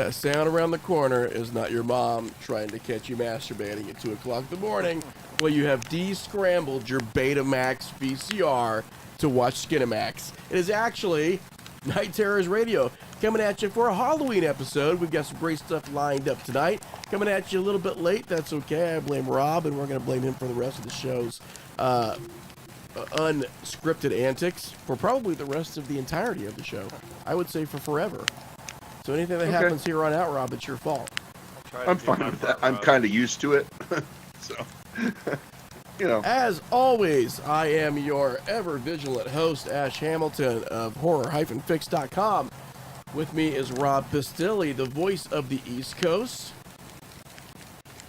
That sound around the corner is not your mom trying to catch you masturbating at 2 o'clock in the morning while you have de-scrambled your Betamax VCR to watch Skinamax. It is actually Night Terrors Radio coming at you for a Halloween episode. We've got some great stuff lined up tonight. Coming at you a little bit late. That's okay. I blame Rob, and we're going to blame him for the rest of the show's unscripted antics for probably the rest of the entirety of the show. I would say for forever. So anything that happens here on out, Rob, it's your fault. I'm fine with that. I'm kind of used to it. So, you know. As always, I am your ever-vigilant host, Ash Hamilton of horror-fix.com. With me is Rob Pistilli, the voice of the East Coast.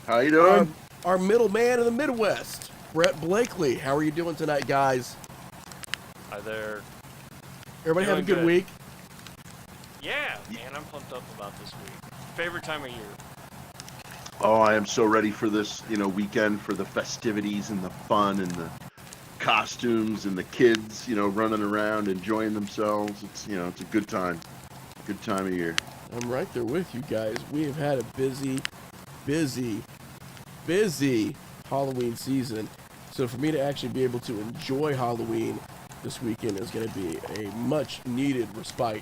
How you doing? Our middleman in the Midwest, Brett Blakely. How are you doing tonight, guys? Hi there. Everybody have a good week? Yeah, man, I'm pumped up about this week. Favorite time of year. Oh, I am so ready for this, weekend, for the festivities and the fun and the costumes and the kids, running around, enjoying themselves. It's, it's a good time. Good time of year. I'm right there with you guys. We have had a busy Halloween season. So for me to actually be able to enjoy Halloween this weekend is going to be a much needed respite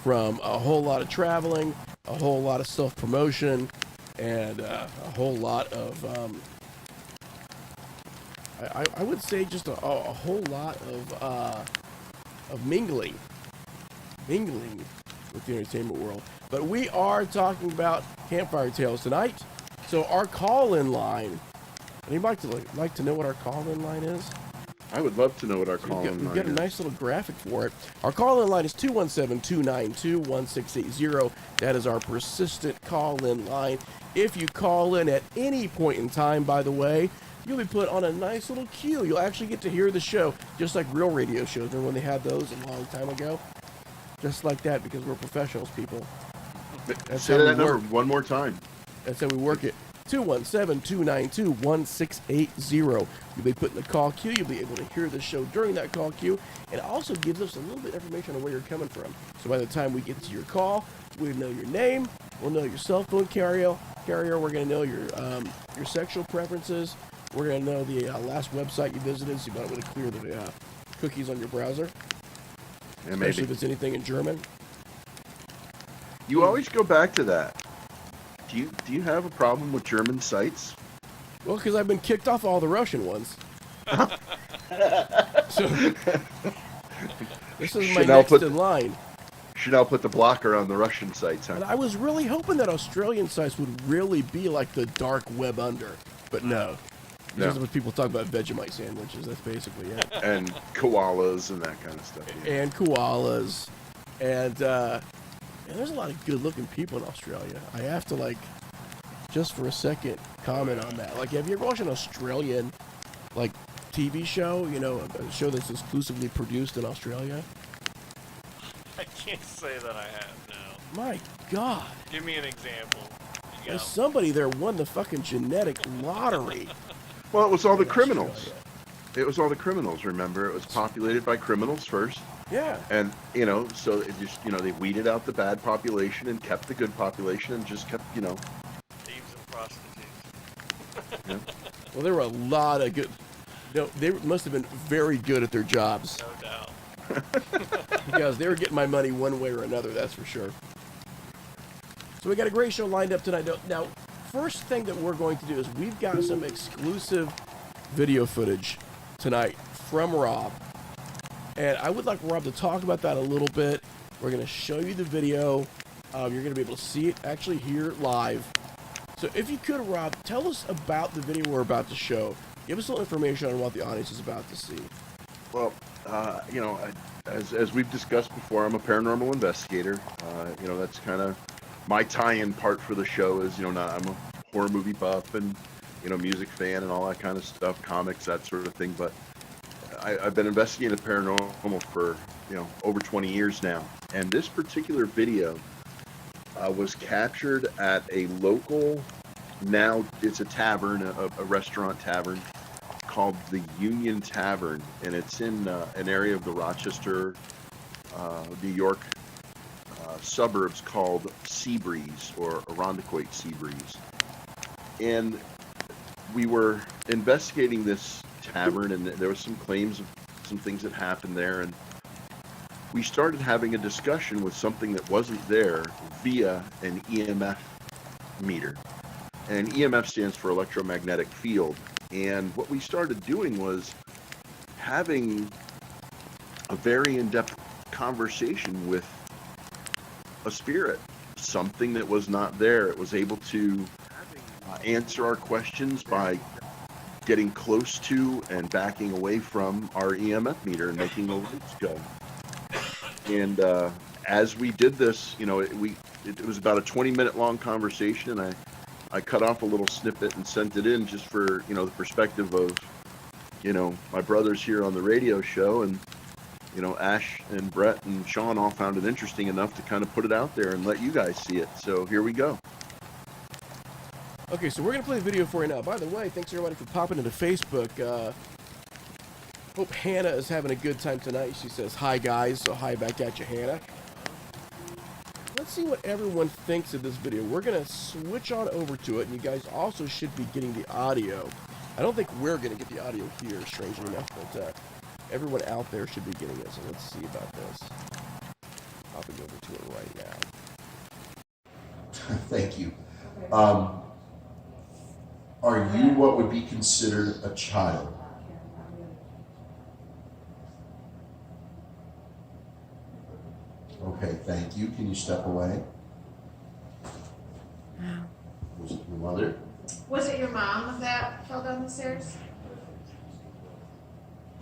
from a whole lot of traveling, a whole lot of self-promotion, and a whole lot of, I would say just a whole lot of mingling with the entertainment world. But we are talking about Campfire Tales tonight. So our call-in line, anybody like to know what our call-in line is? I would love to know what our call-in line is. We've got a nice little graphic for it. Our call-in line is 217-292-1680. That is our persistent call-in line. If you call in at any point in time, by the way, you'll be put on a nice little queue. You'll actually get to hear the show, just like real radio shows. Remember when they had those a long time ago? Just like that, because we're professionals, people. Say that number one more time. That's how we work it. 217-292-1680. You'll be put in the call queue. You'll be able to hear the show during that call queue. And it also gives us a little bit of information on where you're coming from. So by the time we get to your call, we'll know your name. We'll know your cell phone carrier. We're going to know your sexual preferences. We're going to know the last website you visited, so you might want to clear the cookies on your browser. Yeah, especially if it's anything in German. You always go back to that. Do you have a problem with German sites? Well, because I've been kicked off all the Russian ones. So this is my next in line. Chanel put the blocker on the Russian sites, huh? And I was really hoping that Australian sites would really be like the dark web under, but no. This is what people talk about Vegemite sandwiches. That's basically it. And koalas and that kind of stuff. Yeah. And koalas. And there's a lot of good-looking people in Australia. I have to, just for a second, comment on that. Have you ever watched an Australian, TV show? A show that's exclusively produced in Australia? I can't say that I have, no. My God. Give me an example. There's somebody there won the fucking genetic lottery. Well, it was all the criminals. It was all the criminals, remember? It was populated by criminals first. Yeah. And, so it just, they weeded out the bad population and kept the good population and just kept, Thieves and prostitutes. Yeah. Well, there were a lot of good... they must have been very good at their jobs. No doubt. Because they were getting my money one way or another, that's for sure. So we got a great show lined up tonight. Now, first thing that we're going to do is we've got some exclusive video footage tonight from Rob. And I would like Rob to talk about that a little bit. We're going to show you the video. You're going to be able to see it actually here live. So if you could, Rob, tell us about the video we're about to show. Give us a little information on what the audience is about to see. Well, as we've discussed before, I'm a paranormal investigator. That's kind of my tie-in part for the show is, I'm a horror movie buff and, music fan and all that kind of stuff, comics, that sort of thing. But I've been investigating the paranormal for, over 20 years now. And this particular video was captured at a local, now it's a tavern, a restaurant tavern called the Union Tavern. And it's in an area of the Rochester, New York suburbs called Seabreeze, or Irondequoit Seabreeze. And we were investigating this tavern, and there was some claims of some things that happened there, and we started having a discussion with something that wasn't there via an EMF meter. And EMF stands for electromagnetic field. And what we started doing was having a very in-depth conversation with a spirit, something that was not there. It was able to answer our questions by getting close to and backing away from our EMF meter and making the lights go. And as we did this, you know, it was about a 20-minute long conversation, and I cut off a little snippet and sent it in just for, you know, the perspective of, you know, my brothers here on the radio show, and, you know, Ash and Brett and Sean all found it interesting enough to kind of put it out there and let you guys see it. So here we go. Okay, so we're going to play a video for you now. By the way, thanks everybody for popping into Facebook. Hope Hannah is having a good time tonight. She says, hi guys, so hi back at you, Hannah. Let's see what everyone thinks of this video. We're going to switch on over to it, and you guys also should be getting the audio. I don't think we're going to get the audio here, strangely enough, but everyone out there should be getting it, so let's see about this. Popping over to it right now. Thank you. Are you what would be considered a child? Okay, thank you. Can you step away? Was it your mother? Was it your mom that fell down the stairs?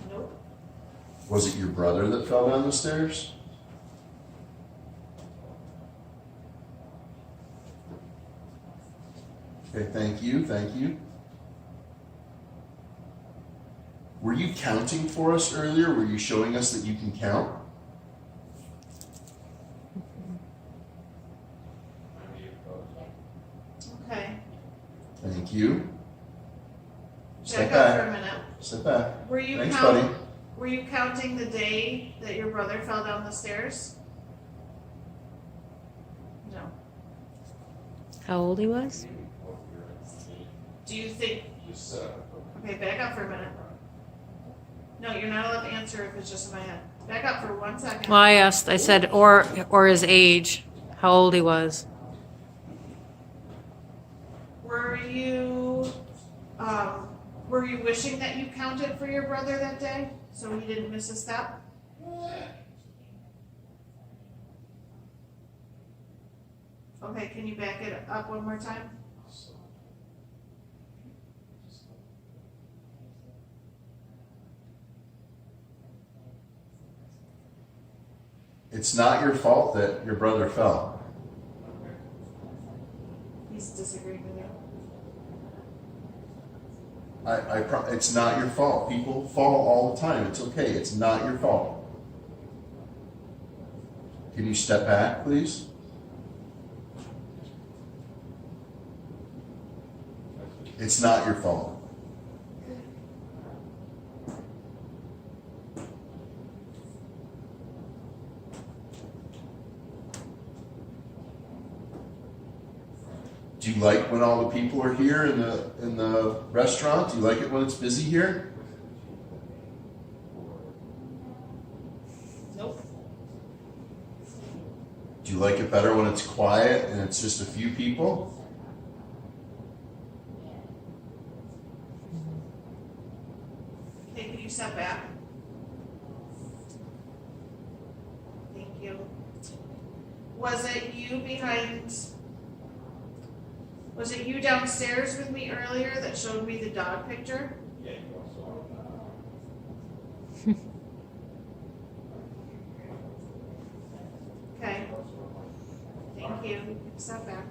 Nope. Was it your brother that fell down the stairs? Okay, thank you, thank you. Were you counting for us earlier? Were you showing us that you can count? Okay. Thank you. Step Back up for a back. minute. Step back. Were you Thanks, buddy. Were you counting the day that your brother fell down the stairs? No. How old he was? Do you think? Okay, back up for a minute. No, you're not allowed to answer if it's just in my head. Back up for 1 second. Well, I said, or his age, how old he was. Were you wishing that you counted for your brother that day so he didn't miss a step? Okay, can you back it up one more time? It's not your fault that your brother fell. He's disagreeing with you. It's not your fault. People fall all the time. It's okay. It's not your fault. Can you step back, please? It's not your fault. Do you like when all the people are here in the restaurant? Do you like it when it's busy here? Nope. Do you like it better when it's quiet and it's just a few people? Okay, can you step back? Thank you. Was it you downstairs with me earlier that showed me the dog picture? Okay. Thank you. Step back.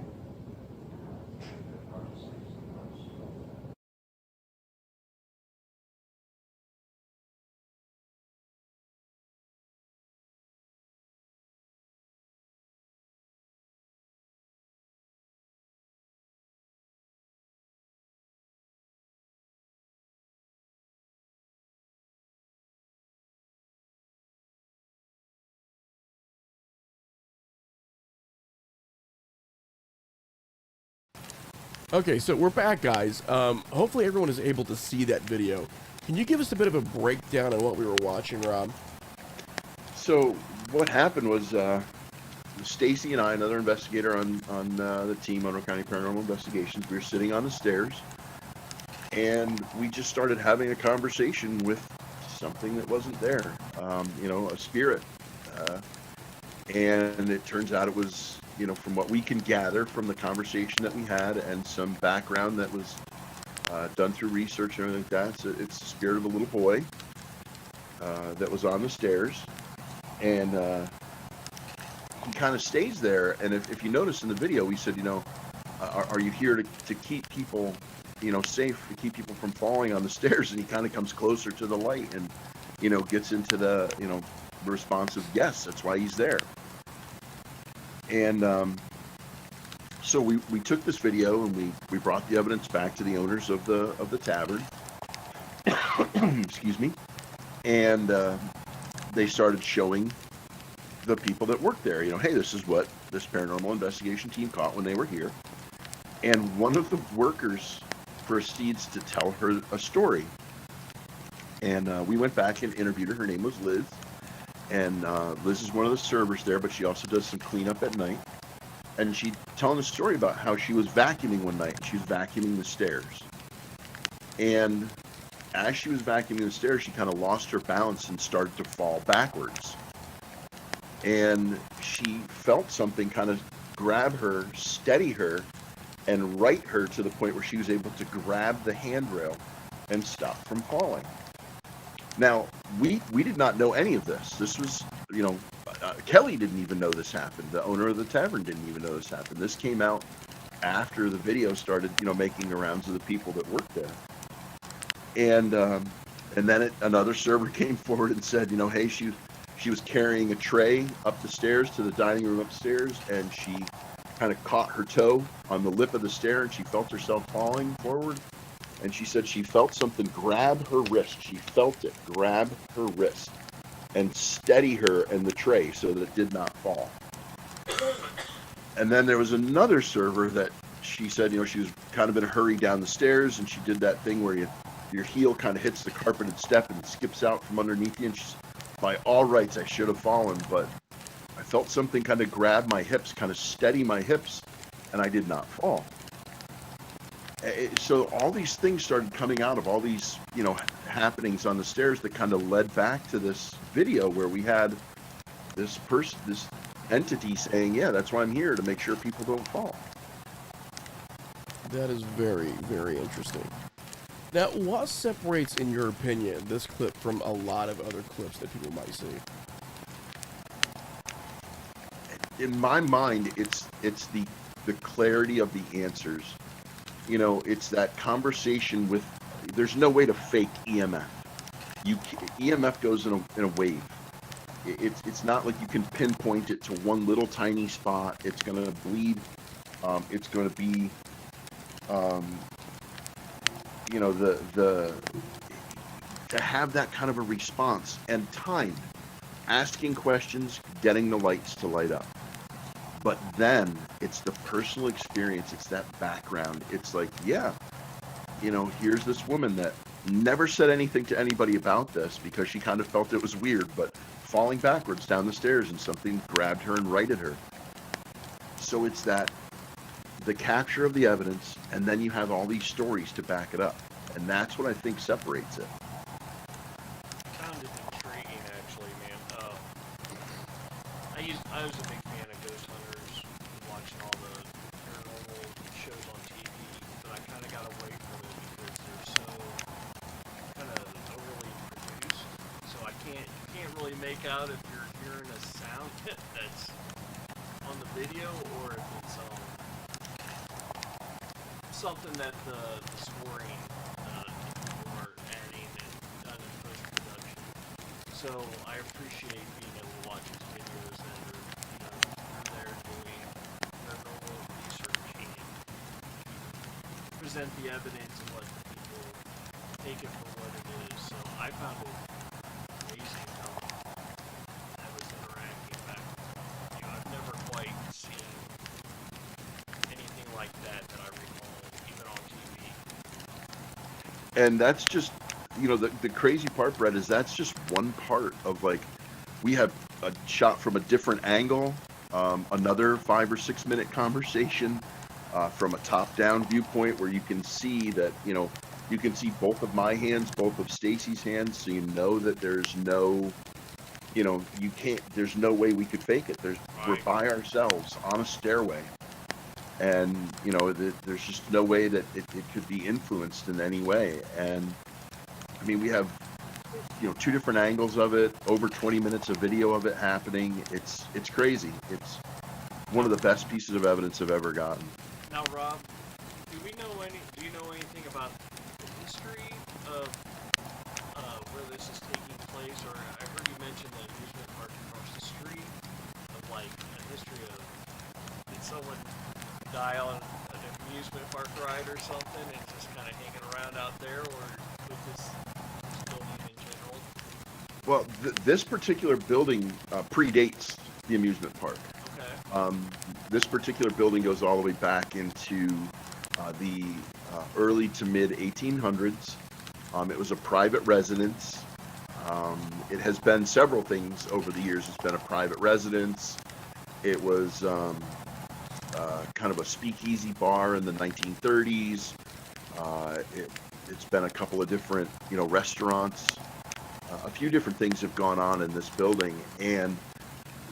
Okay, so we're back, guys. Hopefully everyone is able to see that video. Can you give us a bit of a breakdown on what we were watching, Rob? So what happened was Stacy and I, another investigator on the team, Monroe County Paranormal Investigations, we were sitting on the stairs, and we just started having a conversation with something that wasn't there, a spirit. And it turns out it was, from what we can gather from the conversation that we had and some background that was done through research and everything like that, it's the spirit of a little boy that was on the stairs. And he kind of stays there. And if you notice in the video, we said, are you here to keep people, safe, to keep people from falling on the stairs? And he kind of comes closer to the light and, gets into the, the response of yes, that's why he's there. And so we took this video and we brought the evidence back to the owners of the tavern. Excuse me. And they started showing the people that worked there, hey, this is what this paranormal investigation team caught when they were here. And one of the workers proceeds to tell her a story. And we went back and interviewed her. Her name was Liz. And Liz is one of the servers there, but she also does some cleanup at night. And she telling a story about how she was vacuuming one night. She was vacuuming the stairs. And as she was vacuuming the stairs, she kind of lost her balance and started to fall backwards. And she felt something kind of grab her, steady her, and right her to the point where she was able to grab the handrail and stop from falling. Now, we did not know any of this. This was, Kelly didn't even know this happened. The owner of the tavern didn't even know this happened. This came out after the video started, making the rounds of the people that worked there. And then another server came forward and said, hey, she was carrying a tray up the stairs to the dining room upstairs, and she kind of caught her toe on the lip of the stair, and she felt herself falling forward. And she said she felt something grab her wrist. She felt it grab her wrist and steady her and the tray so that it did not fall. And then there was another server that she said, she was kind of in a hurry down the stairs, and she did that thing where your heel kind of hits the carpeted step and skips out from underneath you. And she's, by all rights, I should have fallen, but I felt something kind of grab my hips, kind of steady my hips, and I did not fall. So all these things started coming out of all these, happenings on the stairs that kind of led back to this video where we had this entity saying, yeah, that's why I'm here, to make sure people don't fall. That is very, very interesting. Now, what separates, in your opinion, this clip from a lot of other clips that people might see? In my mind, it's the clarity of the answers. It's that conversation with, there's no way to fake EMF. EMF goes in a wave. It's not like you can pinpoint it to one little tiny spot. It's going to bleed. It's going to be, to have that kind of a response and timed, asking questions, getting the lights to light up. But then it's the personal experience. It's that background. It's like, yeah, here's this woman that never said anything to anybody about this because she kind of felt it was weird, but falling backwards down the stairs and something grabbed her and righted her. So it's the capture of the evidence, and then you have all these stories to back it up. And that's what I think separates it. Found it intriguing, actually, man. I was a big fan of Ghost Hunters, watching all the paranormal shows on TV, but I kind of got away from it because they're so kind of overly produced. So you can't really make out if you're hearing a sound that's on the video or if it's something that the scoring people are adding and done in post-production. So I appreciate being able to watch these videos that are, they're there doing their normal research and present the evidence and let the people take it for what it is. So I found it amazing how I was interacting back. I've never quite seen anything like that I recall. And that's just, the crazy part, Brett, is that's just one part of, like, we have a shot from a different angle, another 5 or 6 minute conversation from a top-down viewpoint where you can see that, you can see both of my hands, both of Stacy's hands, so you know that there's no, you can't, there's no way we could fake it. We're Right. by ourselves on a stairway. And, there's just no way that it could be influenced in any way. And, I mean, we have, 2 different angles of it, over 20 minutes of video of it happening. It's crazy. It's one of the best pieces of evidence I've ever gotten. Now, Rob, do you know anything about the history of where this is taking place? Or I heard you mention the amusement park across the street, of like a history of, did someone die on an amusement park ride or something and just kind of hanging around out there, or with this building in general? Well, this particular building predates the amusement park. Okay. This particular building goes all the way back into the early to mid 1800s. It was a private residence. It has been several things over the years. It's been a private residence. It was kind of a speakeasy bar in the 1930s. It's been a couple of different, restaurants. A few different things have gone on in this building, and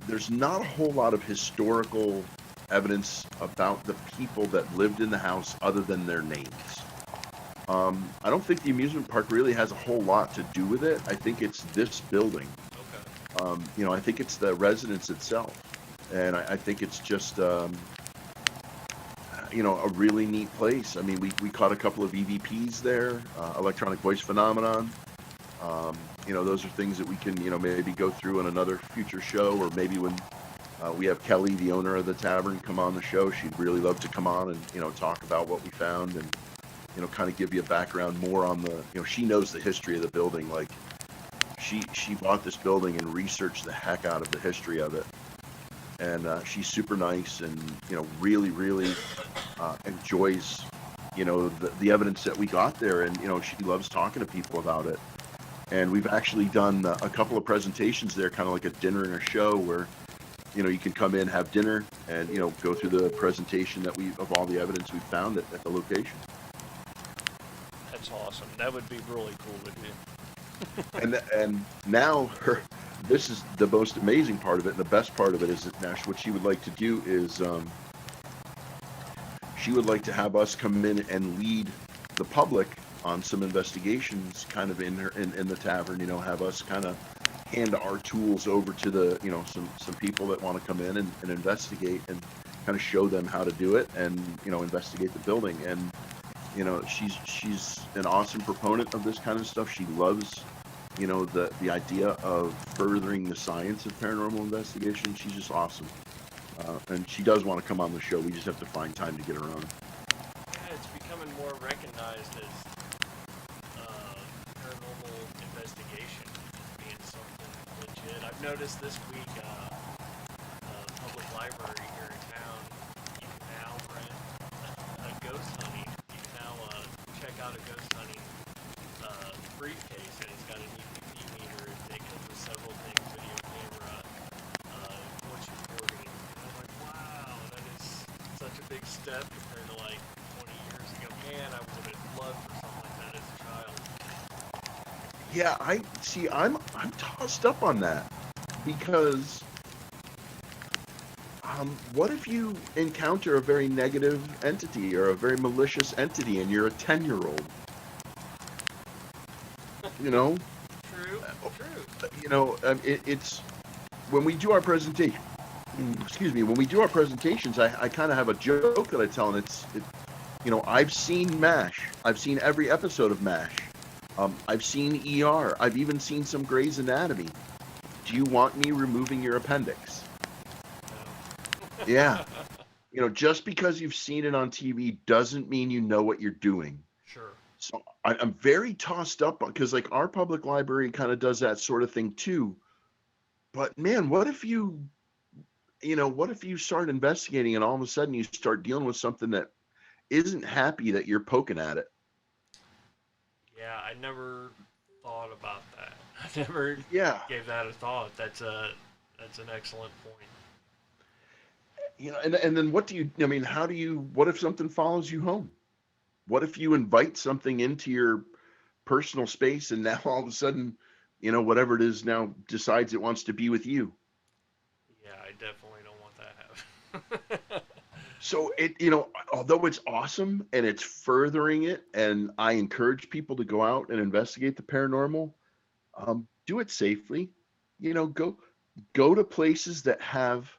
there's not a whole lot of historical evidence about the people that lived in the house other than their names. I don't think the amusement park really has a whole lot to do with it. I think it's this building. Okay. I think it's the residence itself, and I think it's just a really neat place. I mean, we caught a couple of EVPs there, electronic voice phenomenon. Those are things that we can, maybe go through in another future show, or maybe when we have Kelly, the owner of the tavern, come on the show. She'd really love to come on and, talk about what we found and, kind of give you a background more on the, she knows the history of the building. Like, she bought this building and researched the heck out of the history of it. And she's super nice and, really, really enjoys, the evidence that we got there. And, she loves talking to people about it. And we've actually done a couple of presentations there, kind of like a dinner and a show where, you can come in, have dinner, and, go through the presentation of all the evidence we found at the location. That's awesome. That would be really cool to do. And now this is the most amazing part of it, and the best part of it is that now what she would like to do is she would like to have us come in and lead the public on some investigations kind of in the tavern, have us kind of hand our tools over to the, some people that want to come in and investigate and kind of show them how to do it and, investigate the building. And, she's an awesome proponent of this kind of stuff. She loves, the idea of furthering the science of paranormal investigation. She's just awesome. And she does want to come on the show. We just have to find time to get her on. Yeah, it's becoming more recognized as paranormal investigation being something legit. I've noticed this week, public library here in town, you can now rent a ghost hunting. You can now check out a ghost hunting briefcase, and it's got an EVP meter. It comes with several things: video camera, voice recording. And I'm like, wow, that is such a big step compared to like 20 years ago. Man, I would have loved for something like that as a child. Yeah, I'm tossed up on that because what if you encounter a very negative entity or a very malicious entity and you're a 10-year-old? True. It's when we do our presentation. Excuse me. When we do our presentations, I kind of have a joke that I tell, and I've seen MASH. I've seen every episode of MASH. I've seen ER. I've even seen some Grey's Anatomy. Do you want me removing your appendix? No. Yeah. Just because you've seen it on TV doesn't mean you know what you're doing. Sure. So I'm very tossed up because, like, our public library kind of does that sort of thing too. But man, what if you start investigating and all of a sudden you start dealing with something that isn't happy that you're poking at it? Yeah, I never thought about that. I never Yeah. gave that a thought. That's an excellent point. And then what do you, I mean, what if something follows you home? What if you invite something into your personal space and now all of a sudden, whatever it is now decides it wants to be with you? Yeah, I definitely don't want that happen. So although it's awesome and it's furthering it, and I encourage people to go out and investigate the paranormal, do it safely. Go to places that have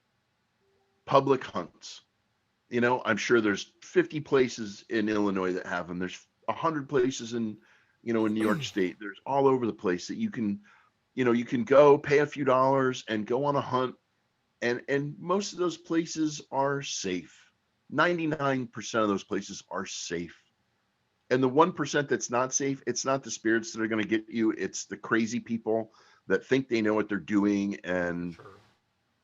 public hunts. I'm sure there's 50 places in Illinois that have them. There's 100 places in New York State. There's all over the place that you can go pay a few dollars and go on a hunt. And most of those places are safe. 99% of those places are safe. And the 1% that's not safe, it's not the spirits that are going to get you. It's the crazy people that think they know what they're doing and,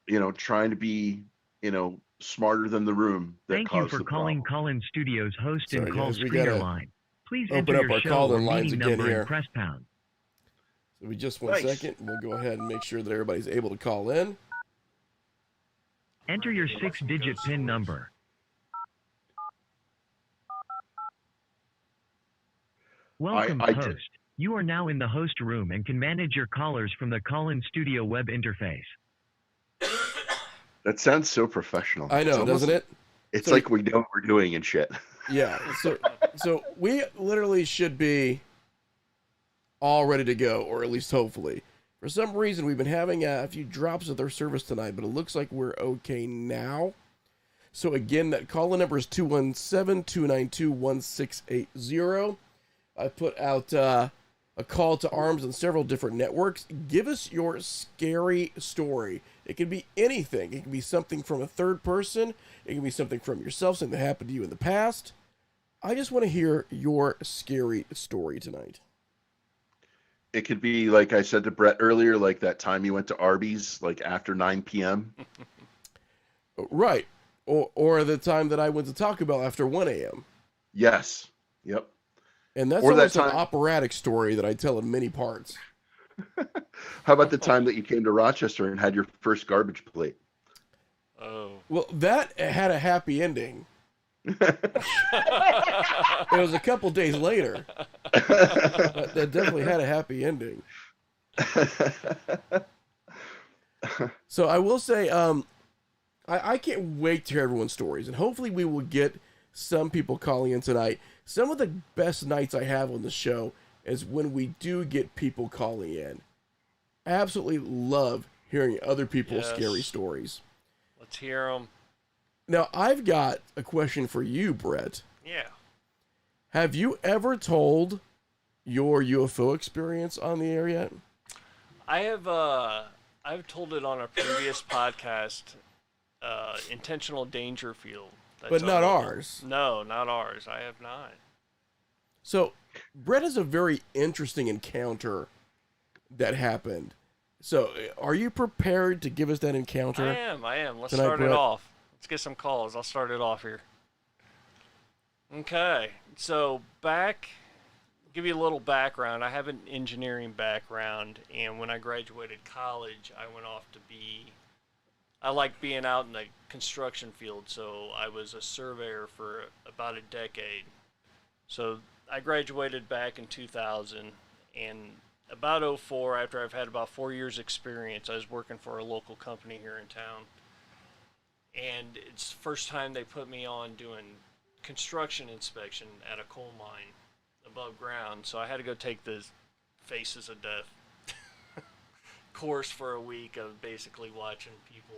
Sure. trying to be, smarter than the room. Thank you for calling Call-In Studios host Sorry, and call guys, we screener gotta line. Please open enter up your our show call-in or lines meeting again number here. and press pound. So we just one Nice. second. We'll go ahead and make sure that everybody's able to call in. Enter your 6-digit PIN number. Welcome, I host. did. You are now in the host room and can manage your callers from the Call-In Studio web interface. That sounds so professional. I know, doesn't it? It's So- like we know what we're doing and shit. Yeah. So we literally should be all ready to go, or at least hopefully. For some reason, we've been having a few drops of their service tonight, but it looks like we're okay now. So again, that call-in number is 217-292-1680. I put out a call to arms on several different networks. Give us your scary story. It can be anything. It can be something from a third person. It can be something from yourself, something that happened to you in the past. I just want to hear your scary story tonight. It could be, like I said to Brett earlier, like that time you went to Arby's, like after 9 p.m. Right. Or the time that I went to Taco Bell after 1 a.m. Yes. Yep. And that's Or that almost an time- operatic story that I tell in many parts. How about the time that you came to Rochester and had your first garbage plate? Oh. Well, that had a happy ending. It was a couple days later. But that definitely had a happy ending. So I will say, I can't wait to hear everyone's stories, and hopefully we will get some people calling in tonight. Some of the best nights I have on the show is when we do get people calling in. I absolutely love hearing other people's Yes. scary stories. Let's hear them. Now, I've got a question for you, Brett. Yeah. Have you ever told your UFO experience on the air yet? I've told it on a previous podcast, Intentional Danger Field. But not on- ours. No, not ours. I have not. So, Brett has a very interesting encounter that happened. So, are you prepared to give us that encounter? I am. Let's Tonight, start it Brett. off. Let's get some calls. I'll start it off here. Okay. So, give you a little background. I have an engineering background, and when I graduated college, I went off to I like being out in the construction field, so I was a surveyor for about a decade. So I graduated back in 2000, and about 04, after I've had about 4 years experience, I was working for a local company here in town. And it's the first time they put me on doing construction inspection at a coal mine above ground. So I had to go take the Faces of Death course for a week of basically watching people,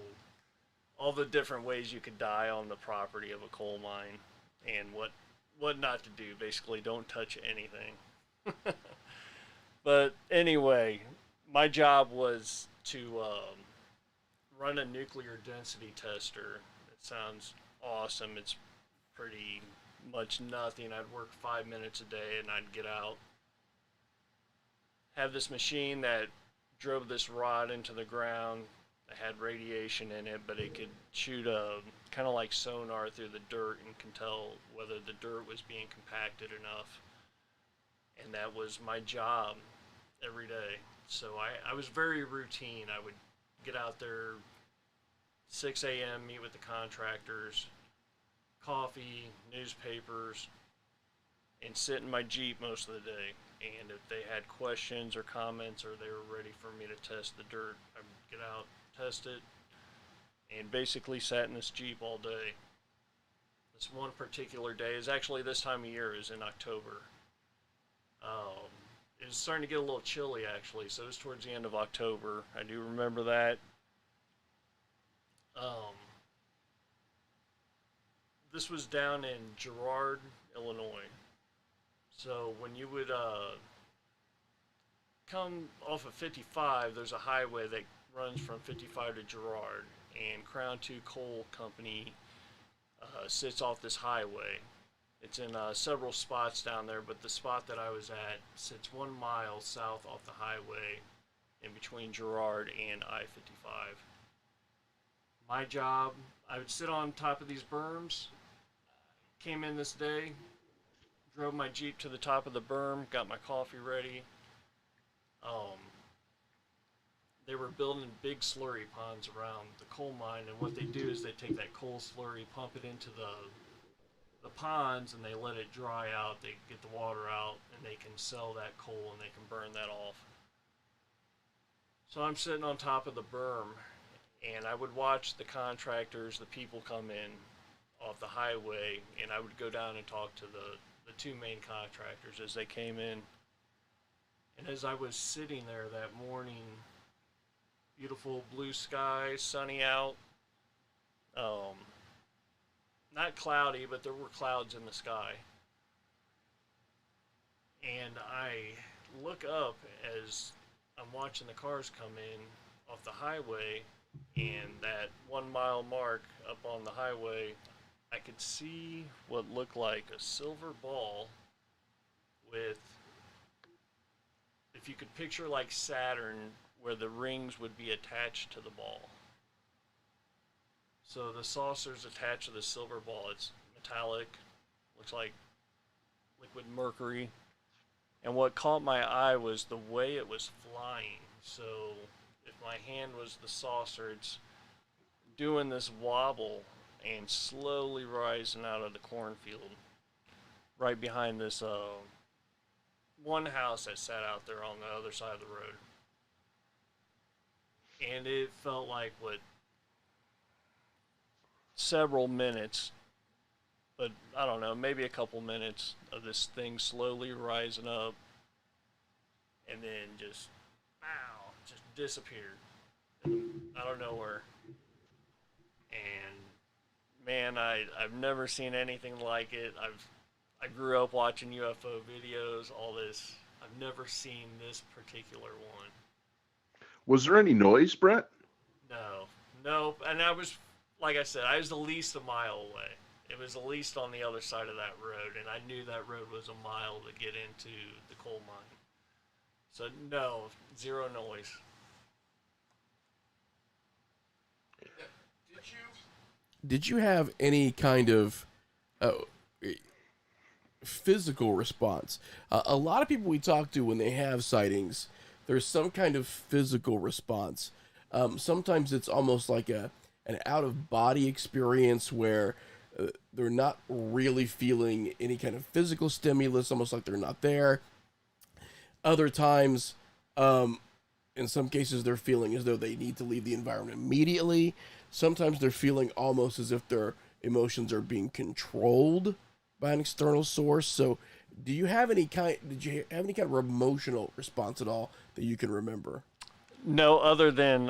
all the different ways you could die on the property of a coal mine and what not to do. Basically, don't touch anything. But anyway, my job was to run a nuclear density tester. It sounds awesome. It's pretty much nothing. I'd work 5 minutes a day and I'd get out. Have this machine that drove this rod into the ground. It had radiation in it, but it could shoot a kind of like sonar through the dirt and can tell whether the dirt was being compacted enough. and that was my job every day. So I was very routine. I would get out there 6 a.m., meet with the contractors, coffee, newspapers, and sit in my Jeep most of the day. And if they had questions or comments or they were ready for me to test the dirt, I would get out, test it, and basically sat in this Jeep all day. This one particular day is actually this time of year, is in October. It was starting to get a little chilly actually, so it was towards the end of October. I do remember that. This was down in Girard, Illinois. So when you would come off of 55, there's a highway that runs from 55 to Girard, and Crown 2 Coal Company sits off this highway. It's in several spots down there, but the spot that I was at sits 1 mile south off the highway in between Girard and I-55. My job, I would sit on top of these berms. Came in this day, drove my Jeep to the top of the berm, got my coffee ready. They were building big slurry ponds around the coal mine, and what they do is they take that coal slurry, pump it into the ponds, and they let it dry out. They get the water out, and they can sell that coal and they can burn that off. So I'm sitting on top of the berm, and I would watch the contractors, the people come in off the highway, and I would go down and talk to the two main contractors as they came in. And as I was sitting there that morning, beautiful blue sky, sunny out, not cloudy, but there were clouds in the sky. And I look up as I'm watching the cars come in off the highway, and that 1 mile mark up on the highway, I could see what looked like a silver ball with, if you could picture like Saturn, where the rings would be attached to the ball. So the saucer's attached to the silver ball. It's metallic, looks like liquid mercury. And what caught my eye was the way it was flying. So if my hand was the saucer, it's doing this wobble and slowly rising out of the cornfield right behind this one house that sat out there on the other side of the road. And it felt like several minutes, but I don't know, maybe a couple minutes of this thing slowly rising up and then just disappeared out of nowhere. And man, I've never seen anything like it. I grew up watching UFO videos, all this. I've never seen this particular one. Was there any noise, Brett? No. And I was, like I said, I was at least a mile away. It was at least on the other side of that road, and I knew that road was a mile to get into the coal mine. So no, zero noise. Did you have any kind of physical response? A lot of people we talk to, when they have sightings, there's some kind of physical response. Sometimes it's almost like an out-of-body experience where they're not really feeling any kind of physical stimulus, almost like they're not there. Other times, in some cases, they're feeling as though they need to leave the environment immediately. Sometimes they're feeling almost as if their emotions are being controlled by an external source. So, did you have any kind of emotional response at all that you can remember? No, other than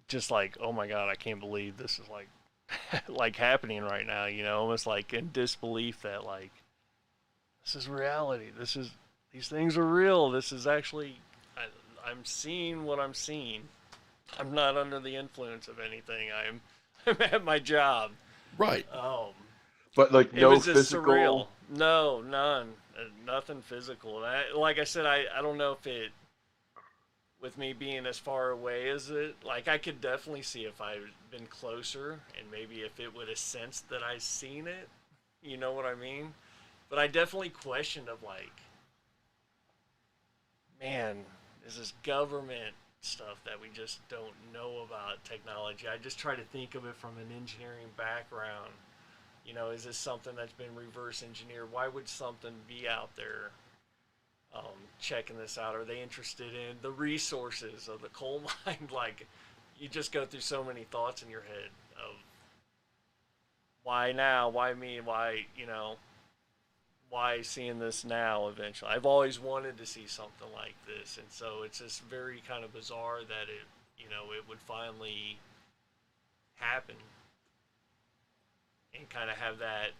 just like, oh my God, I can't believe this is like like happening right now, you know, almost like in disbelief that like this is reality. These things are real. This is actually, I'm seeing what I'm seeing. I'm not under the influence of anything. I'm at my job. Right. But like no it was just physical. Surreal. No, none. Nothing physical. And like I said, I don't know if it, with me being as far away as it, like I could definitely see if I'd been closer and maybe if it would have sensed that I seen it. You know what I mean? But I definitely questioned of like, man, this is government stuff that we just don't know about technology. I just try to think of it from an engineering background. You know, is this something that's been reverse engineered? Why would something be out there checking this out? Are they interested in the resources of the coal mine? Like, you just go through so many thoughts in your head of why now, why me, why, you know, why seeing this now eventually. I've always wanted to see something like this, and so it's just very kind of bizarre that it, you know, it would finally happen and kind of have that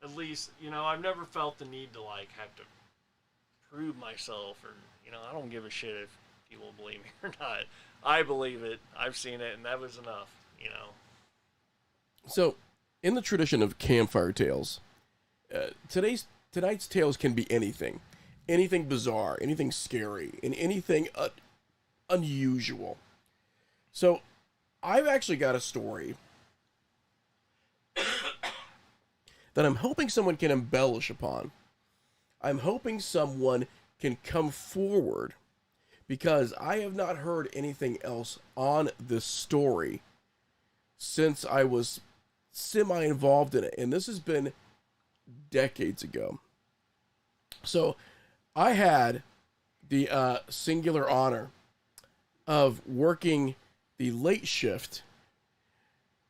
at least, you know, I've never felt the need to like have to prove myself, or, you know, I don't give a shit if people believe me or not. I believe it. I've seen it, and that was enough, you know. So, in the tradition of campfire tales, tonight's tales can be anything bizarre, anything scary, and anything unusual. So, I've actually got a story that I'm hoping someone can embellish upon. I'm hoping someone can come forward, because I have not heard anything else on this story since I was semi-involved in it, and this has been decades ago. So I had the singular honor of working the late shift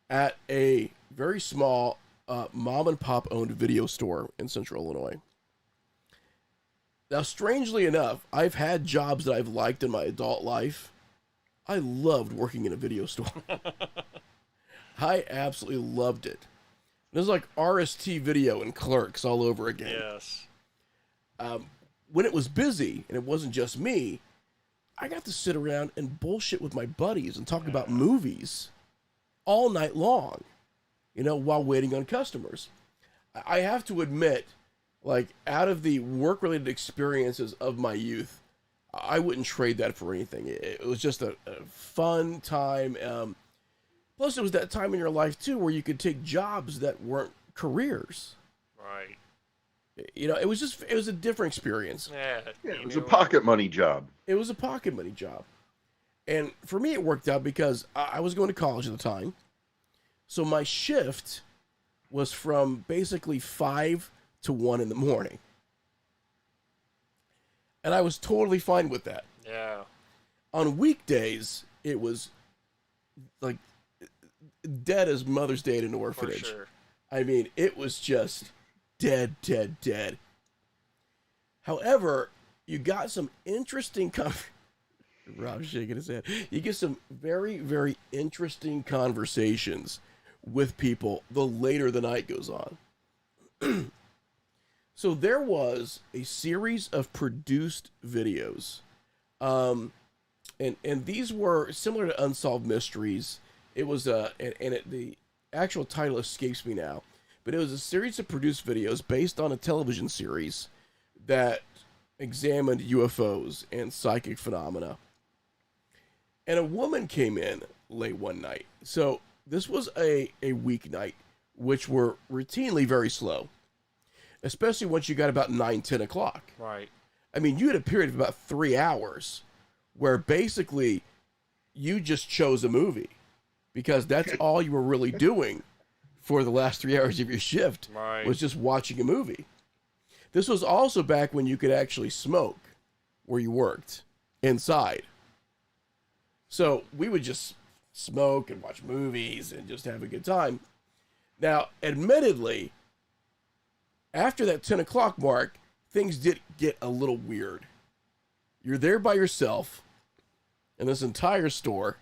at a very small mom and pop owned video store in Central Illinois. Now, strangely enough, I've had jobs that I've liked in my adult life. I loved working in a video store. I absolutely loved it. It was like RST Video and Clerks all over again. Yes. When it was busy, and it wasn't just me, I got to sit around and bullshit with my buddies and talk about movies all night long, you know, while waiting on customers. I have to admit, like, out of the work-related experiences of my youth, I wouldn't trade that for anything. It was just a fun time. Plus, it was that time in your life, too, where you could take jobs that weren't careers. Right. You know, it was a different experience. Yeah, it was a pocket money job. It was a pocket money job. And for me, it worked out because I was going to college at the time. So my shift was from basically 5 to 1 in the morning. And I was totally fine with that. Yeah. On weekdays, it was like dead as Mother's Day at an orphanage. For sure. I mean, it was just dead. However, you got some interesting Rob's shaking his head. You get some very, very interesting conversations with people the later the night goes on. So there was a series of produced videos. And these were similar to Unsolved Mysteries. It was the actual title escapes me now, but it was a series of produced videos based on a television series that examined UFOs and psychic phenomena. And a woman came in late one night. So this was a weeknight, which were routinely very slow, especially once you got about 9-10 o'clock. Right. I mean, you had a period of about 3 hours where basically you just chose a movie, because that's all you were really doing for the last 3 hours of your shift, Right. was just watching a movie. This was also back when you could actually smoke where you worked, inside. So we would just smoke and watch movies and just have a good time. Now, admittedly, after that 10 o'clock mark, things did get a little weird. You're there by yourself in this entire store.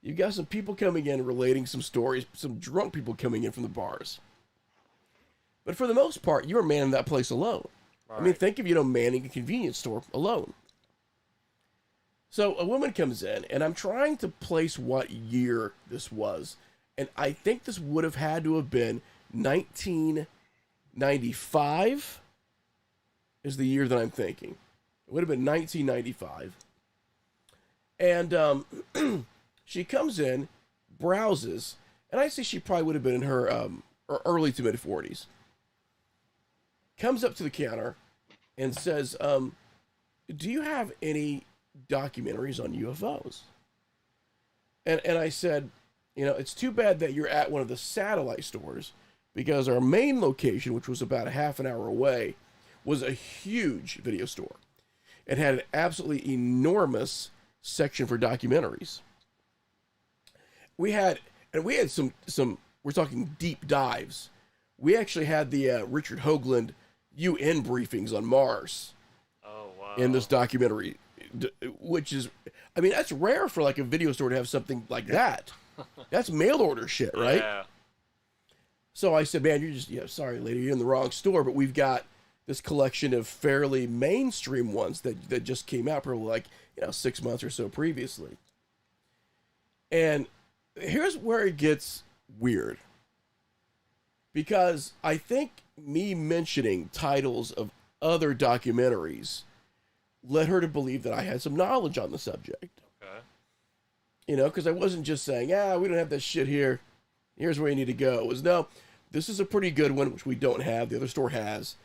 You've got some people coming in relating some stories, some drunk people coming in from the bars. But for the most part, you're manning that place alone. Right. I mean, think of, manning a convenience store alone. So a woman comes in, and I'm trying to place what year this was. And I think this would have had to have been 1995 is the year that I'm thinking. It would have been 1995. And she comes in, browses, and I say she probably would have been in her early to mid 40s. Comes up to the counter and says, do you have any documentaries on UFOs? And I said, it's too bad that you're at one of the satellite stores, because our main location, which was about a half an hour away, was a huge video store. It had an absolutely enormous section for documentaries. We had some, we're talking deep dives. We actually had the Richard Hoagland UN briefings on Mars. Oh, wow. In this documentary, which is, that's rare for like a video store to have something like that. That's mail order shit, right? Yeah. So I said, man, you're just, sorry, lady, you're in the wrong store, but we've got this collection of fairly mainstream ones that just came out probably like, 6 months or so previously. And here's where it gets weird. Because I think me mentioning titles of other documentaries led her to believe that I had some knowledge on the subject. Okay. Because I wasn't just saying, we don't have that shit here. Here's where you need to go. It was, no, this is a pretty good one, which we don't have. The other store has.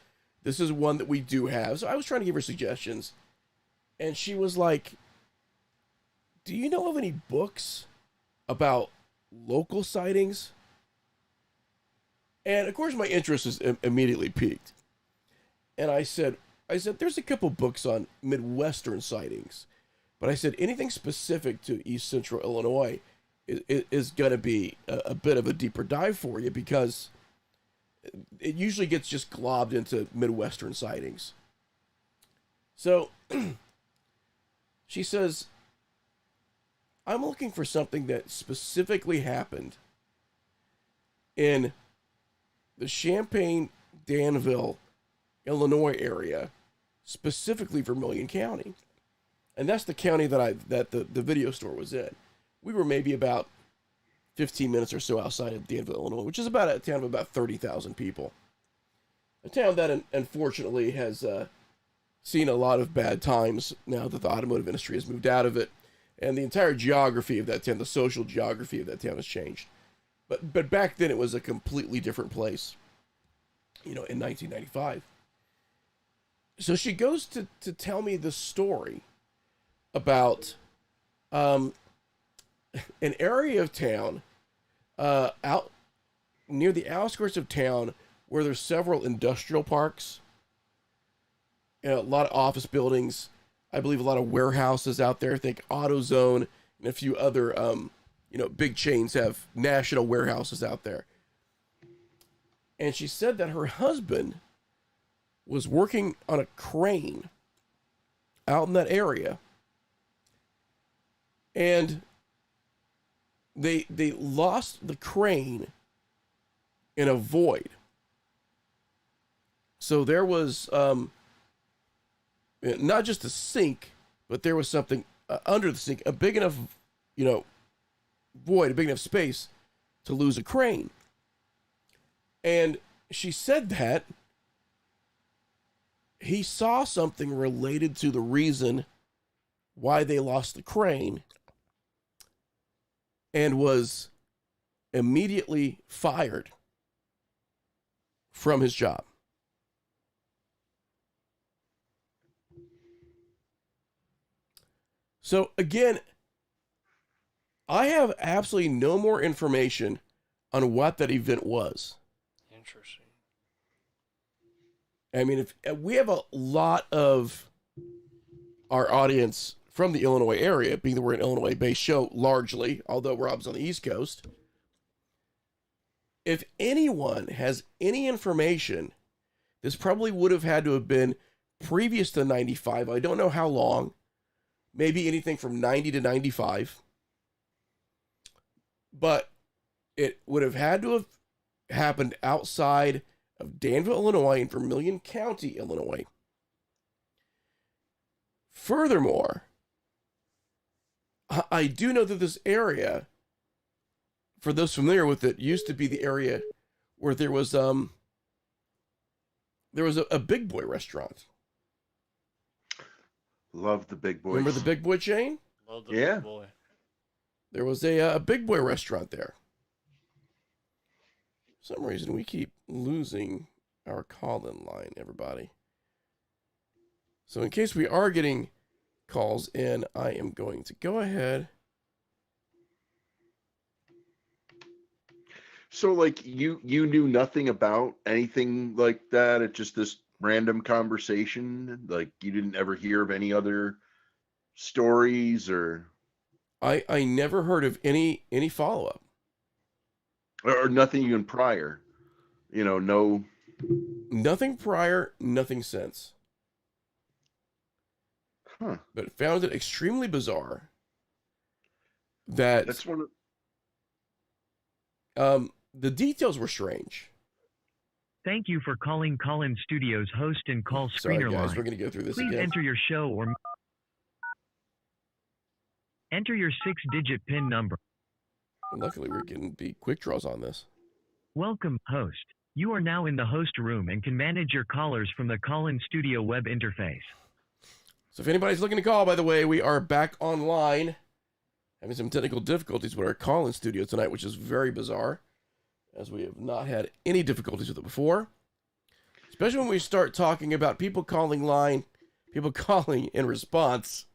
This is one that we do have. So I was trying to give her suggestions. And she was like, do you know of any books about local sightings? And, of course, my interest is immediately piqued. And I said, there's a couple books on Midwestern sightings. But I said, anything specific to East Central Illinois is going to be a bit of a deeper dive for you, because it usually gets just globbed into Midwestern sightings. So she says, I'm looking for something that specifically happened in the Champaign-Danville, Illinois area, specifically Vermilion County. And that's the county that the video store was in. We were maybe about 15 minutes or so outside of Danville, Illinois, which is about a town of about 30,000 people. A town that unfortunately has seen a lot of bad times now that the automotive industry has moved out of it. And the entire geography of that town, the social geography of that town has changed. But back then it was a completely different place, in 1995. So she goes to tell me the story about an area of town out near the outskirts of town where there's several industrial parks, a lot of office buildings, I believe a lot of warehouses out there. I think AutoZone and a few other big chains have national warehouses out there. And she said that her husband was working on a crane out in that area. And they lost the crane in a void. So there was not just a sink, but there was something under the sink, a big enough, void, a big enough space to lose a crane. And she said that he saw something related to the reason why they lost the crane and was immediately fired from his job. So again, I have absolutely no more information on what that event was. Interesting. If we have a lot of our audience from the Illinois area, being that we're an Illinois-based show largely, although Rob's on the East Coast. If anyone has any information, this probably would have had to have been previous to 95. I don't know how long. Maybe anything from 90 to 95. But it would have had to have happened outside of Danville, Illinois, and Vermilion County, Illinois. Furthermore, I do know that this area, for those familiar with it, used to be the area where there was a Big Boy restaurant. Love the Big Boys. Remember the Big Boy chain? Love the Yeah. Big Boy. There was a Big Boy restaurant there. For some reason, we keep losing our call-in line, everybody. So in case we are getting calls in, I am going to go ahead. So, like, you knew nothing about anything like that? It's just this random conversation? Like, you didn't ever hear of any other stories I never heard of any follow-up. or nothing even prior? No. Nothing prior, nothing since. Huh. But found it extremely bizarre that That's one of... the details were strange. Thank you for calling Call-In Studios host and call Sorry, screener guys, line. we're going to go through this Please again. enter your show or enter your 6-digit PIN number. And luckily, we're getting the quick draws on this. Welcome, host. You are now in the host room and can manage your callers from the Call-In Studio web interface. So if anybody's looking to call, by the way, we are back online. Having some technical difficulties with our call-in studio tonight, which is very bizarre, as we have not had any difficulties with it before. Especially when we start talking about people calling in response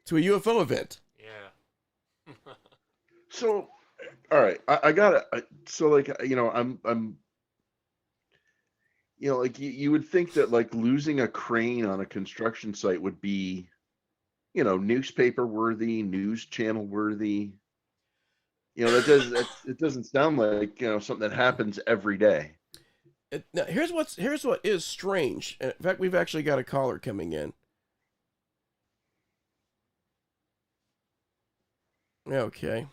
to a UFO event. Yeah. So, all right, I gotta. So, like, I'm. Like, you would think that, like, losing a crane on a construction site would be, newspaper worthy, news channel worthy. It doesn't sound like something that happens every day. Now, here's what is strange. In fact, we've actually got a caller coming in. Okay.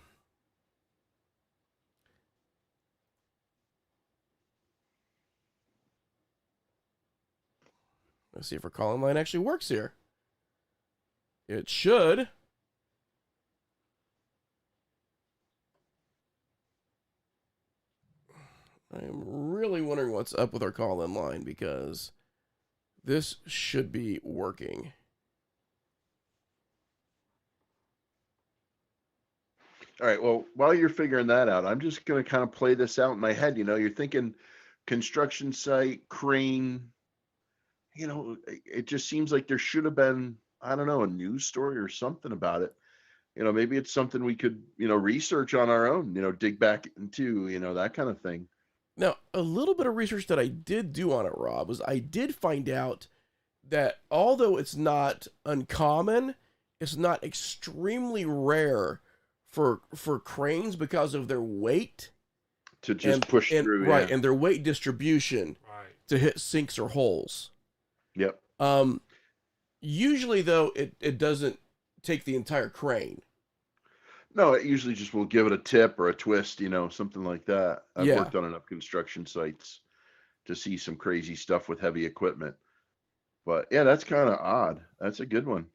Let's see if our call-in line actually works here. It should. I am really wondering what's up with our call-in line because this should be working. All right. Well, while you're figuring that out, I'm just going to kind of play this out in my head. You're thinking construction site, crane. It just seems like there should have been, I don't know, a news story or something about it. Maybe it's something we could, research on our own, dig back into, that kind of thing. Now, a little bit of research that I did do on it, Rob, was I did find out that although it's not uncommon, it's not extremely rare for cranes because of their weight To just push through, right, yeah. and their weight distribution Right. to hit sinks or holes. Yep. Usually though, it doesn't take the entire crane. No, it usually just will give it a tip or a twist, something like that. I've Yeah. worked on enough construction sites to see some crazy stuff with heavy equipment. But yeah, that's kind of odd. That's a good one.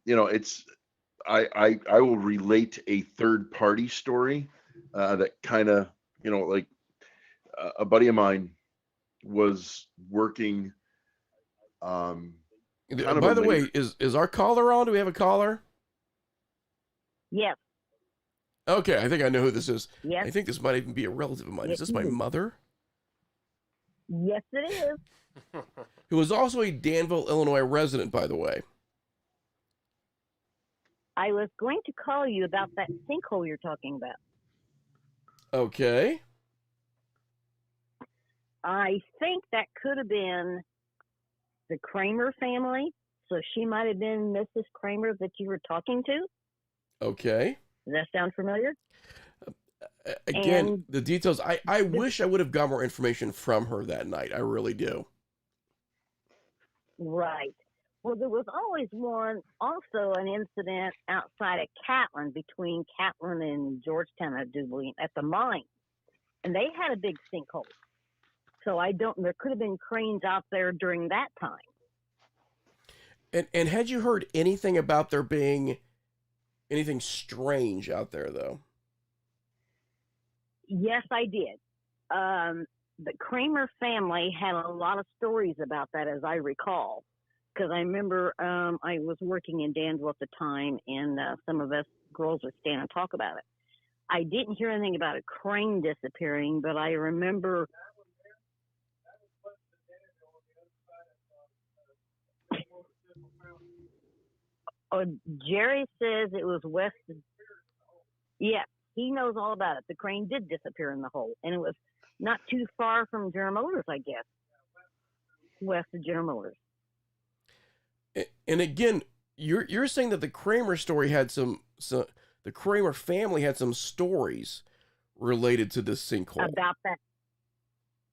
It's I will relate a third party story that kind of, like a buddy of mine was working kind of By a the way, labor- is our caller on? Do we have a caller? Yes. Okay, I think I know who this is. Yes. I think this might even be a relative of mine. Is Yes, this it my is. mother? Yes, it is. Who is also a Danville, Illinois resident, by the way. I was going to call you about that sinkhole you're talking about. Okay. I think that could have been the Kramer family. So she might have been Mrs. Kramer that you were talking to. Okay. Does that sound familiar? Again, And the details. I wish I would have got more information from her that night. I really do. Right. Well, there was always also an incident outside of Catlin, between Catlin and Georgetown, I do believe, at the mine. And they had a big sinkhole. So there could have been cranes out there during that time. And had you heard anything about there being anything strange out there, though? Yes, I did. The Kramer family had a lot of stories about that, as I recall. Because I remember I was working in Danville at the time, and some of us girls would stand and talk about it. I didn't hear anything about a crane disappearing, but I remember Oh, Jerry says it was west. Yeah, he knows all about it. The crane did disappear in the hole, and it was not too far from General Motors, I guess, west of General Motors. And again, you're saying that the Kramer story had the Kramer family had some stories related to this sinkhole. About that.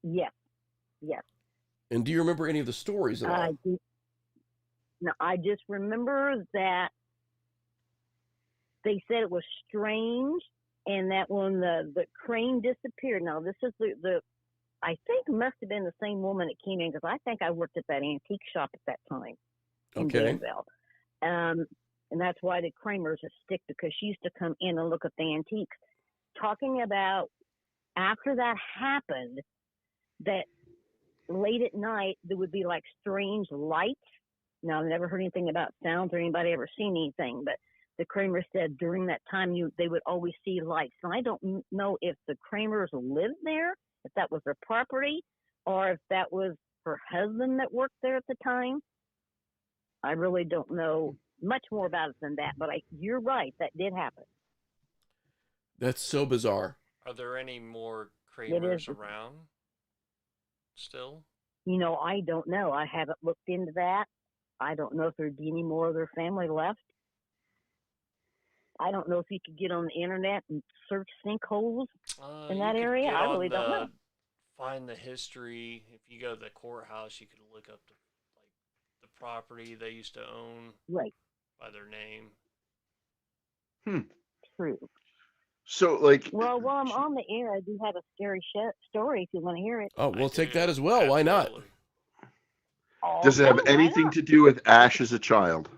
Yes. And do you remember any of the stories at all? No, I just remember that they said it was strange, and that when the crane disappeared. Now this is the I think must have been the same woman that came in, because I think I worked at that antique shop at that time in Danville. And that's why the Kramers are stick, because she used to come in and look at the antiques. Talking about after that happened, that late at night there would be like strange lights. Now, I've never heard anything about sounds or anybody ever seen anything, but the Kramer said during that time they would always see lights. And I don't know if the Kramers lived there, if that was their property, or if that was her husband that worked there at the time. I really don't know much more about it than that, but you're right, that did happen. That's so bizarre. Are there any more Kramers around still? I don't know. I haven't looked into that. I don't know if there'd be any more of their family left. I don't know if you could get on the internet and search sinkholes in that area. I really don't know. Find the history. If you go to the courthouse, you could look up the property they used to own by their name. True. So, well, while I'm on the air, I do have a scary story if you want to hear it. Oh, we'll take that as well. Why not? Does it have anything to do with Ash as a child?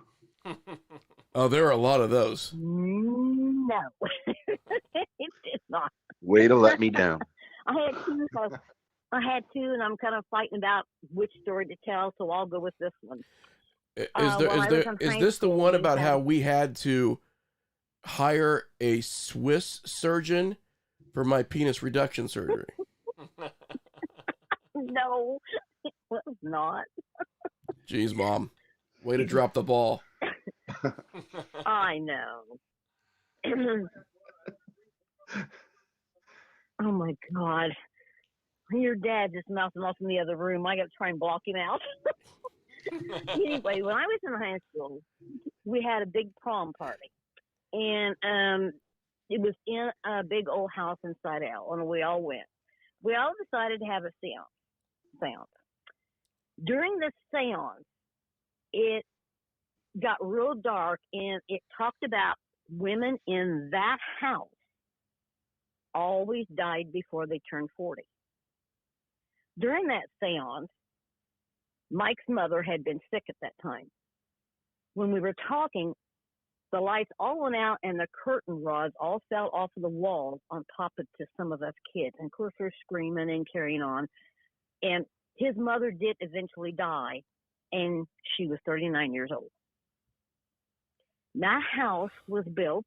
Oh, there are a lot of those. No, it did not. Way to let me down. I had two, and I'm kind of fighting about which story to tell, so I'll go with this one. Is this the one about how we had to hire a Swiss surgeon for my penis reduction surgery? No, it was not. Jeez, Mom. Way to drop the ball. I know. Oh, my God. Your dad just mouthing off in the other room. I got to try and block him out. Anyway, when I was in high school, we had a big prom party. And it was in a big old house in Slidell, and we all went. We all decided to have a seance. During this seance, it got real dark, and it talked about women in that house always died before they turned 40. During that seance, Mike's mother had been sick at that time. When we were talking, the lights all went out and the curtain rods all fell off of the walls on top of to some of us kids. And of course, they're screaming and carrying on. And his mother did eventually die, and she was 39 years old. That house was built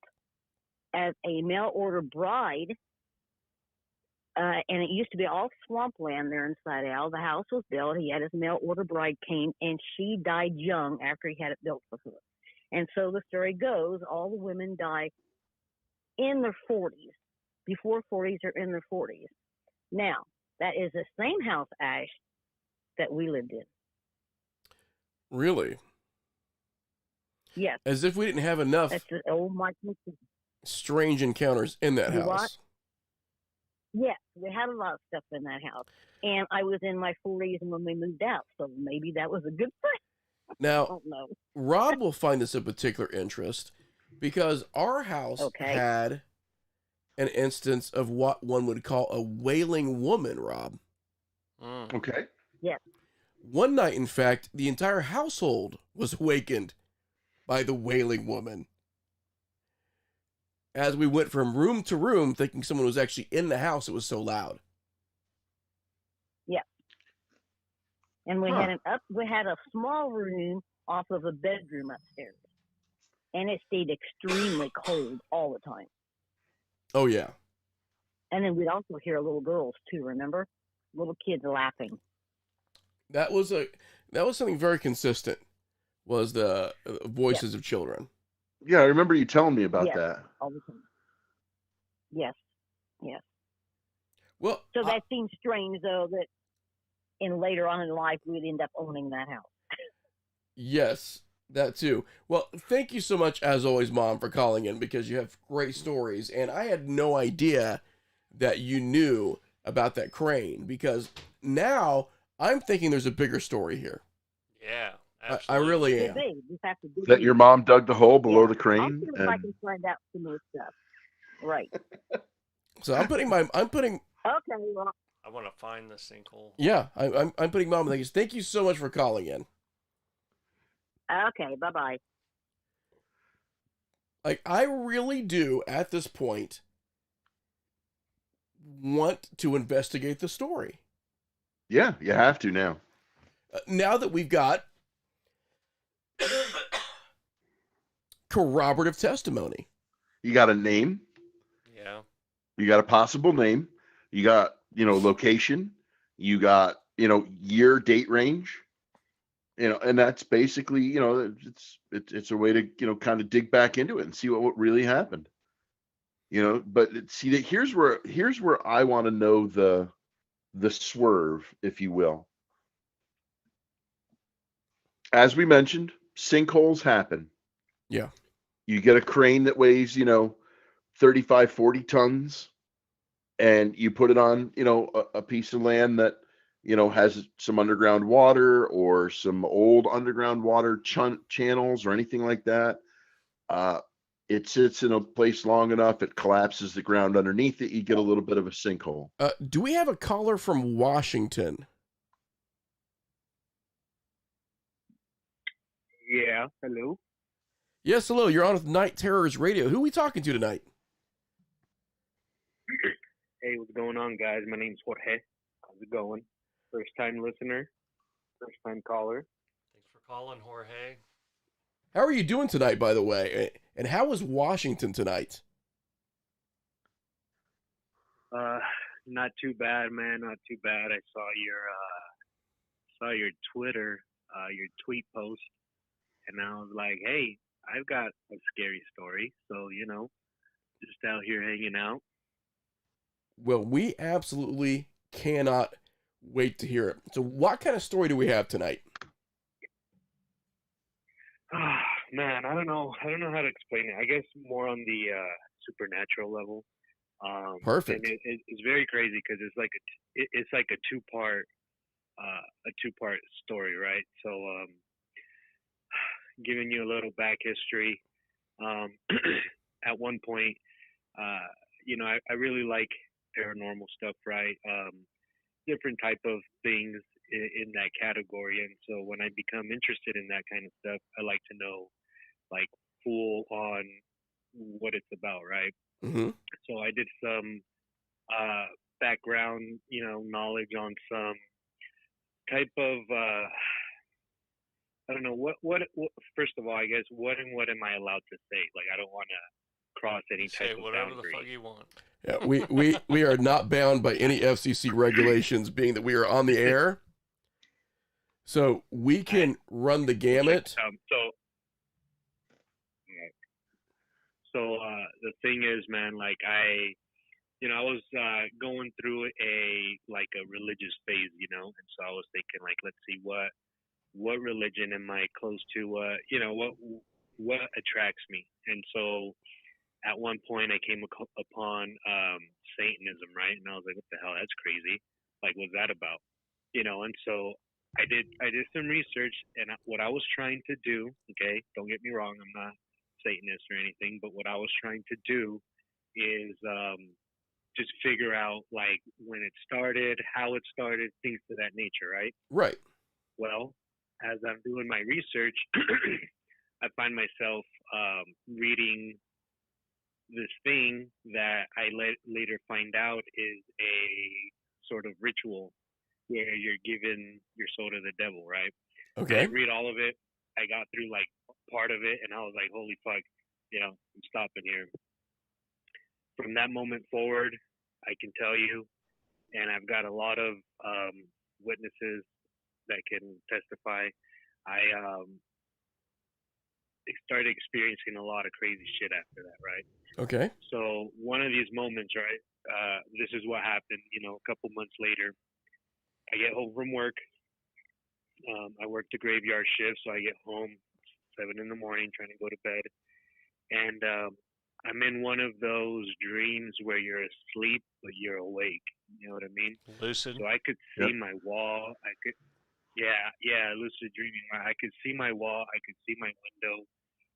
as a mail order bride, and it used to be all swampland there in Slidell. The house was built. He had his mail order bride came, and she died young after he had it built for her. And so the story goes, all the women die in their 40s, before 40s or in their 40s. Now, that is the same house, Ash, that we lived in. Really? Yes. As if we didn't have enough That's the old Mike. strange encounters in that house. What? Yes, we had a lot of stuff in that house. And I was in my 40s when we moved out, so maybe that was a good thing. Now, I don't know. Rob will find this of particular interest because our house had an instance of what one would call a wailing woman, Rob. Okay. Yes. One night, in fact, the entire household was awakened by the wailing woman. As we went from room to room, thinking someone was actually in the house, it was so loud. Yeah. And we had a small room off of a bedroom upstairs. And it stayed extremely cold all the time. Oh, yeah. And then we'd also hear little girls, too, remember? Little kids laughing. That was something very consistent was the voices of children. Yeah, I remember you telling me about Yes. that. All the time. Yes. Yes. Well, So that seems strange, though, that in later on in life we'd end up owning that house. yes, that too. Well, thank you so much, as always, Mom, for calling in because you have great stories, and I had no idea that you knew about that crane because now I'm thinking there's a bigger story here. Yeah, I absolutely. really Could am. be. Just have to dig That your deep. mom dug the hole below the I'll crane, see if I and can find out some more stuff. Right. So I'm putting Okay. Well, I want to find the sinkhole. I'm putting Mom in the. Thank you so much for calling in. okay. Bye-bye. Like, I really do, at this point, want to investigate the story. yeah, you have to now. Now that we've got corroborative testimony. You got a name, Yeah. you got a possible name, you got, location, you got, year, date range, and that's basically, it's a way to, kind of dig back into it and see what really happened. But see that here's where I want to know the swerve, if you will. As we mentioned, sinkholes happen. Yeah. You get a crane that weighs, 35, 40 tons, and you put it on, a piece of land that, has some underground water or some old underground water channels or anything like that. It sits in a place long enough, it collapses the ground underneath it, you get a little bit of a sinkhole. Do we have a caller from Washington? Yeah, hello. Yes, hello. You're on with Night Terrors Radio. Who are we talking to tonight? Hey, what's going on, guys? My name's Jorge. How's it going? First time listener, first time caller. Thanks for calling, Jorge. How are you doing tonight, by the way? And how was Washington tonight? Not too bad, man. Not too bad. I saw your Twitter, your tweet post, and I was like, hey, I've got a scary story. So, just out here hanging out. Well, we absolutely cannot wait to hear it. So what kind of story do we have tonight? Man, I don't know how to explain it. I guess more on the supernatural level. Perfect. And it's very crazy because it's like a two-part story, right? So, giving you a little back history. At one point, I really like paranormal stuff, right? Different type of things in that category. And so when I become interested in that kind of stuff, I like to know, like, full on what it's about, right? Mm-hmm. So I did some background, knowledge on some type of I don't know what. First of all, I guess what am I allowed to say? Like, I don't want to cross any type of whatever boundary. the fuck you want. Yeah, we are not bound by any FCC regulations, being that we are on the air. So we can run the gamut. So the thing is, man, like I was going through a religious phase, and so I was thinking, like, let's see what religion am I close to? What attracts me? And so at one point I came upon Satanism, right? And I was like, what the hell? That's crazy. Like, what's that about? And so I did some research, and what I was trying to do, okay, don't get me wrong, I'm not Satanist or anything, but what I was trying to do is just figure out, like, when it started, how it started, things of that nature, right? Right. Well, as I'm doing my research, I find myself reading this thing that I later find out is a sort of ritual where you're giving your soul to the devil, right? Okay. I didn't read all of it. I got through, like, part of it, and I was like, holy fuck, I'm stopping here. From that moment forward, I can tell you, and I've got a lot of witnesses that can testify. started experiencing a lot of crazy shit after that, right? Okay. So one of these moments, right? This is what happened. A couple months later, I get home from work. I work the graveyard shift, so I get home 7 in the morning, trying to go to bed, and I'm in one of those dreams where you're asleep but you're awake. You know what I mean? Lucid. So I could see my wall. Yeah, lucid dreaming. I could see my wall. I could see my window,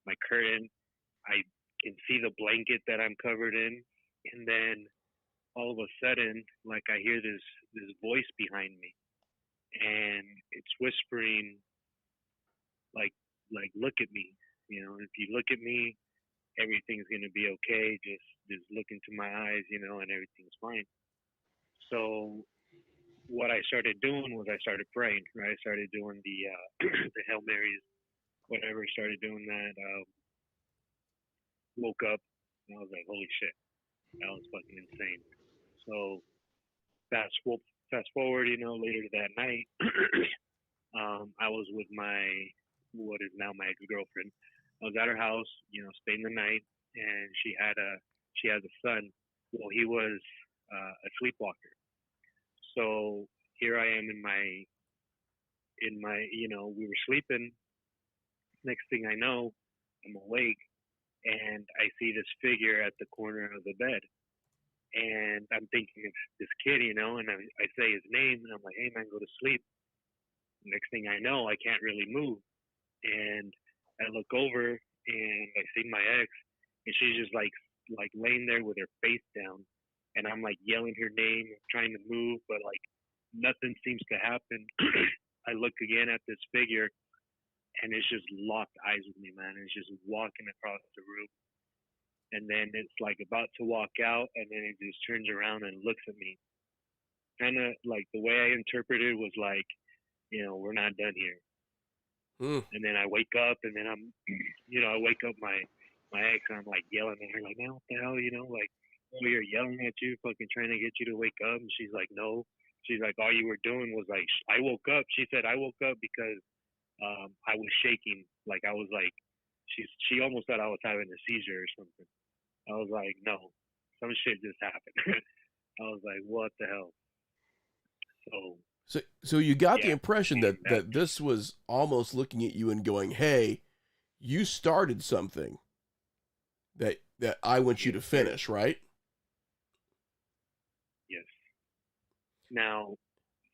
my curtain. I can see the blanket that I'm covered in, and then all of a sudden, like I hear this voice behind me, and it's whispering, like look at me. If you look at me, everything's gonna be okay. Just look into my eyes, and everything's fine. So what I started doing was I started praying. Right, I started doing the the Hail Marys, whatever. Started doing that. Woke up and I was like, holy shit, that was fucking insane. So fast forward, later that night, I was with what is now my ex-girlfriend. I was at her house, staying the night, and she has a son. Well, he was a sleepwalker. So here I am in my, we were sleeping. Next thing I know, I'm awake, and I see this figure at the corner of the bed. And I'm thinking it's this kid, and I say his name, and I'm like, hey, man, go to sleep. Next thing I know, I can't really move. And I look over, and I see my ex, and she's just like laying there with her face down. And I'm like yelling her name, trying to move, but like nothing seems to happen. I look again at this figure, and it's just locked eyes with me, man. It's just walking across the room. And then it's like about to walk out, and then it just turns around and looks at me. Kind of like the way I interpreted was like, we're not done here. And then I wake up, and then I wake up my ex, and I'm like yelling at her, like, man, what the hell, like, over here yelling at you, fucking trying to get you to wake up. And she's like, no. She's like, all you were doing was like, I woke up. She said, I woke up because I was shaking. Like, I was like, she almost thought I was having a seizure or something. I was like, no, some shit just happened. I was like, what the hell? So you got the impression that this was almost looking at you and going, hey, you started something that I want you to finish, right? Yes. Now,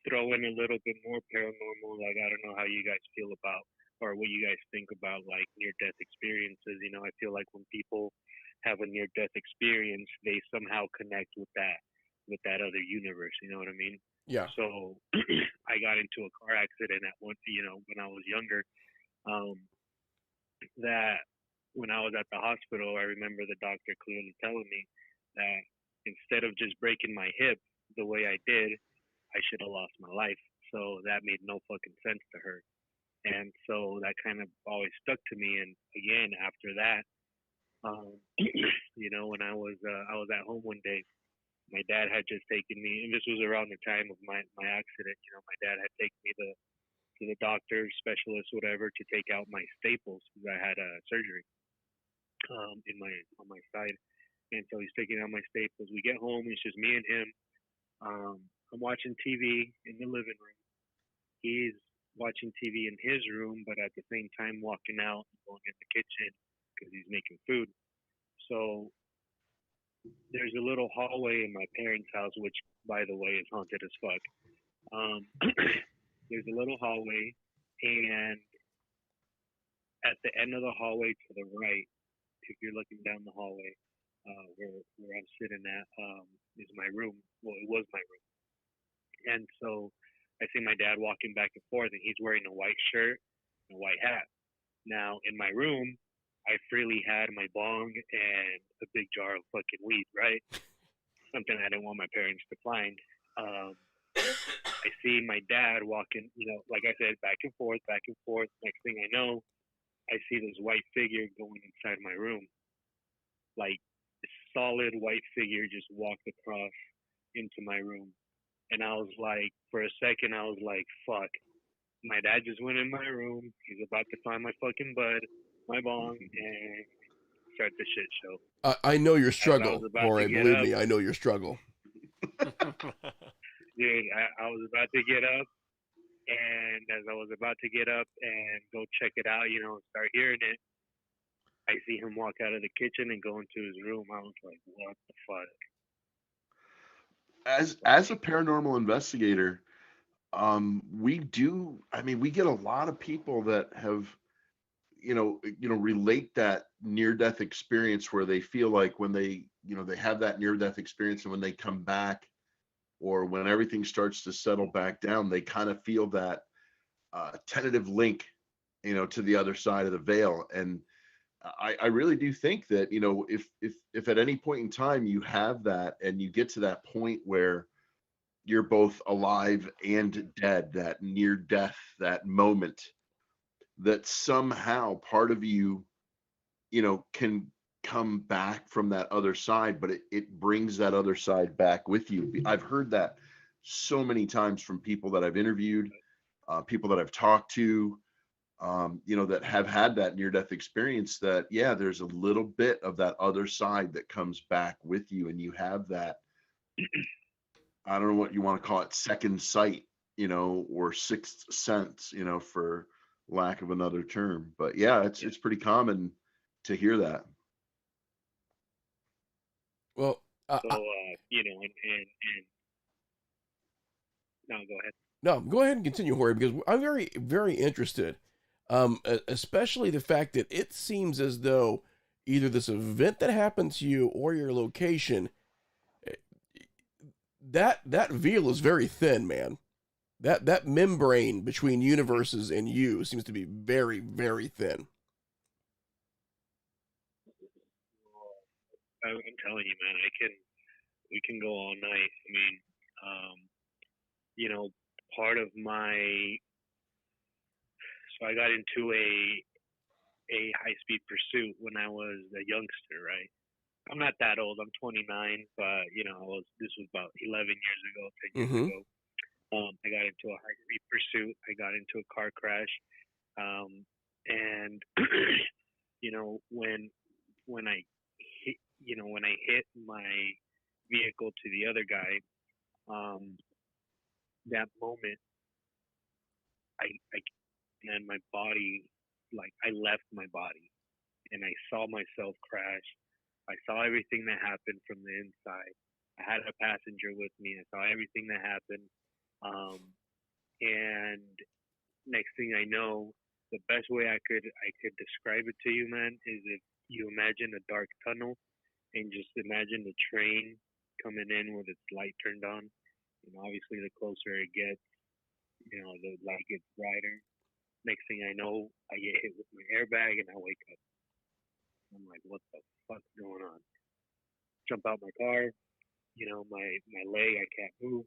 throw in a little bit more paranormal. Like, I don't know how you guys feel about, or what you guys think about, like, near-death experiences. I feel like when people have a near-death experience, they somehow connect with that other universe. You know what I mean? Yeah. So I got into a car accident at one, when I was younger. That when I was at the hospital, I remember the doctor clearly telling me that instead of just breaking my hip the way I did, I should have lost my life. So that made no fucking sense to her. And so that kind of always stuck to me. And again, after that, when I was at home one day, my dad had just taken me, and this was around the time of my accident. My dad had taken me to the doctor, specialist, whatever, to take out my staples because I had a surgery on my side. And so he's taking out my staples. We get home, it's just me and him. I'm watching TV in the living room. He's watching TV in his room, but at the same time walking out and going in the kitchen because he's making food. So there's a little hallway in my parents' house, which, by the way, is haunted as fuck. There's a little hallway, and at the end of the hallway to the right, if you're looking down the hallway, where I'm sitting at, is my room. Well, it was my room. And so I see my dad walking back and forth, and he's wearing a white shirt and a white hat. Now, in my room, I freely had my bong and a big jar of fucking weed, right? Something I didn't want my parents to find. I see my dad walking, like I said, back and forth, back and forth. Next thing I know, I see this white figure going inside my room. Like, a solid white figure just walked across into my room. And I was like, for a second, I was like, fuck. My dad just went in my room. He's about to find my fucking bud. my bong, and start the shit show. I know your As I was struggle, about to Jorge. get Believe up, me, I know your struggle. dude, I was about to get up, and as I was about to get up and go check it out, you know, start hearing it, I see him walk out of the kitchen and go into his room. I was like, what the fuck? As a paranormal investigator, we do. I mean, we get a lot of people that have, relate that near-death experience where they feel like when they, they have that near-death experience, and when they come back, or when everything starts to settle back down, they kind of feel that tentative link, to the other side of the veil. And I really do think that, if at any point in time you have that and you get to that point where you're both alive and dead, that near death, that moment, that somehow part of you, can come back from that other side, but it brings that other side back with you. I've heard that so many times from people that I've interviewed, people that I've talked to, that have had that near death experience, that, yeah, there's a little bit of that other side that comes back with you, and you have that, I don't know what you want to call it, second sight, or sixth sense, for lack of another term. But yeah, it's pretty common to hear that. Well, So, and no, go ahead. no, go ahead and continue, Jorge, because I'm very, very interested. Especially the fact that it seems as though either this event that happened to you or your location, eh, that veil is very thin, man. That membrane between universes and you seems to be very, very thin. I'm telling you, man, we can go all night. I mean, part of so I got into a high speed pursuit when I was a youngster, right? I'm not that old. I'm 29, but this was about 11 years ago, 10 years Mm-hmm. ago. I got into a high speed pursuit. I got into a car crash, and when I hit, when I hit my vehicle to the other guy, that moment, I and my body, like, I left my body, and I saw myself crash. I saw everything that happened from the inside. I had a passenger with me. I saw everything that happened. And next thing I know, the best way I could describe it to you, man, is if you imagine a dark tunnel and just imagine the train coming in with its light turned on. Obviously, the closer it gets, the light gets brighter. Next thing I know, I get hit with my airbag and I wake up. I'm like, what the fuck's going on? Jump out my car, my leg, I can't move.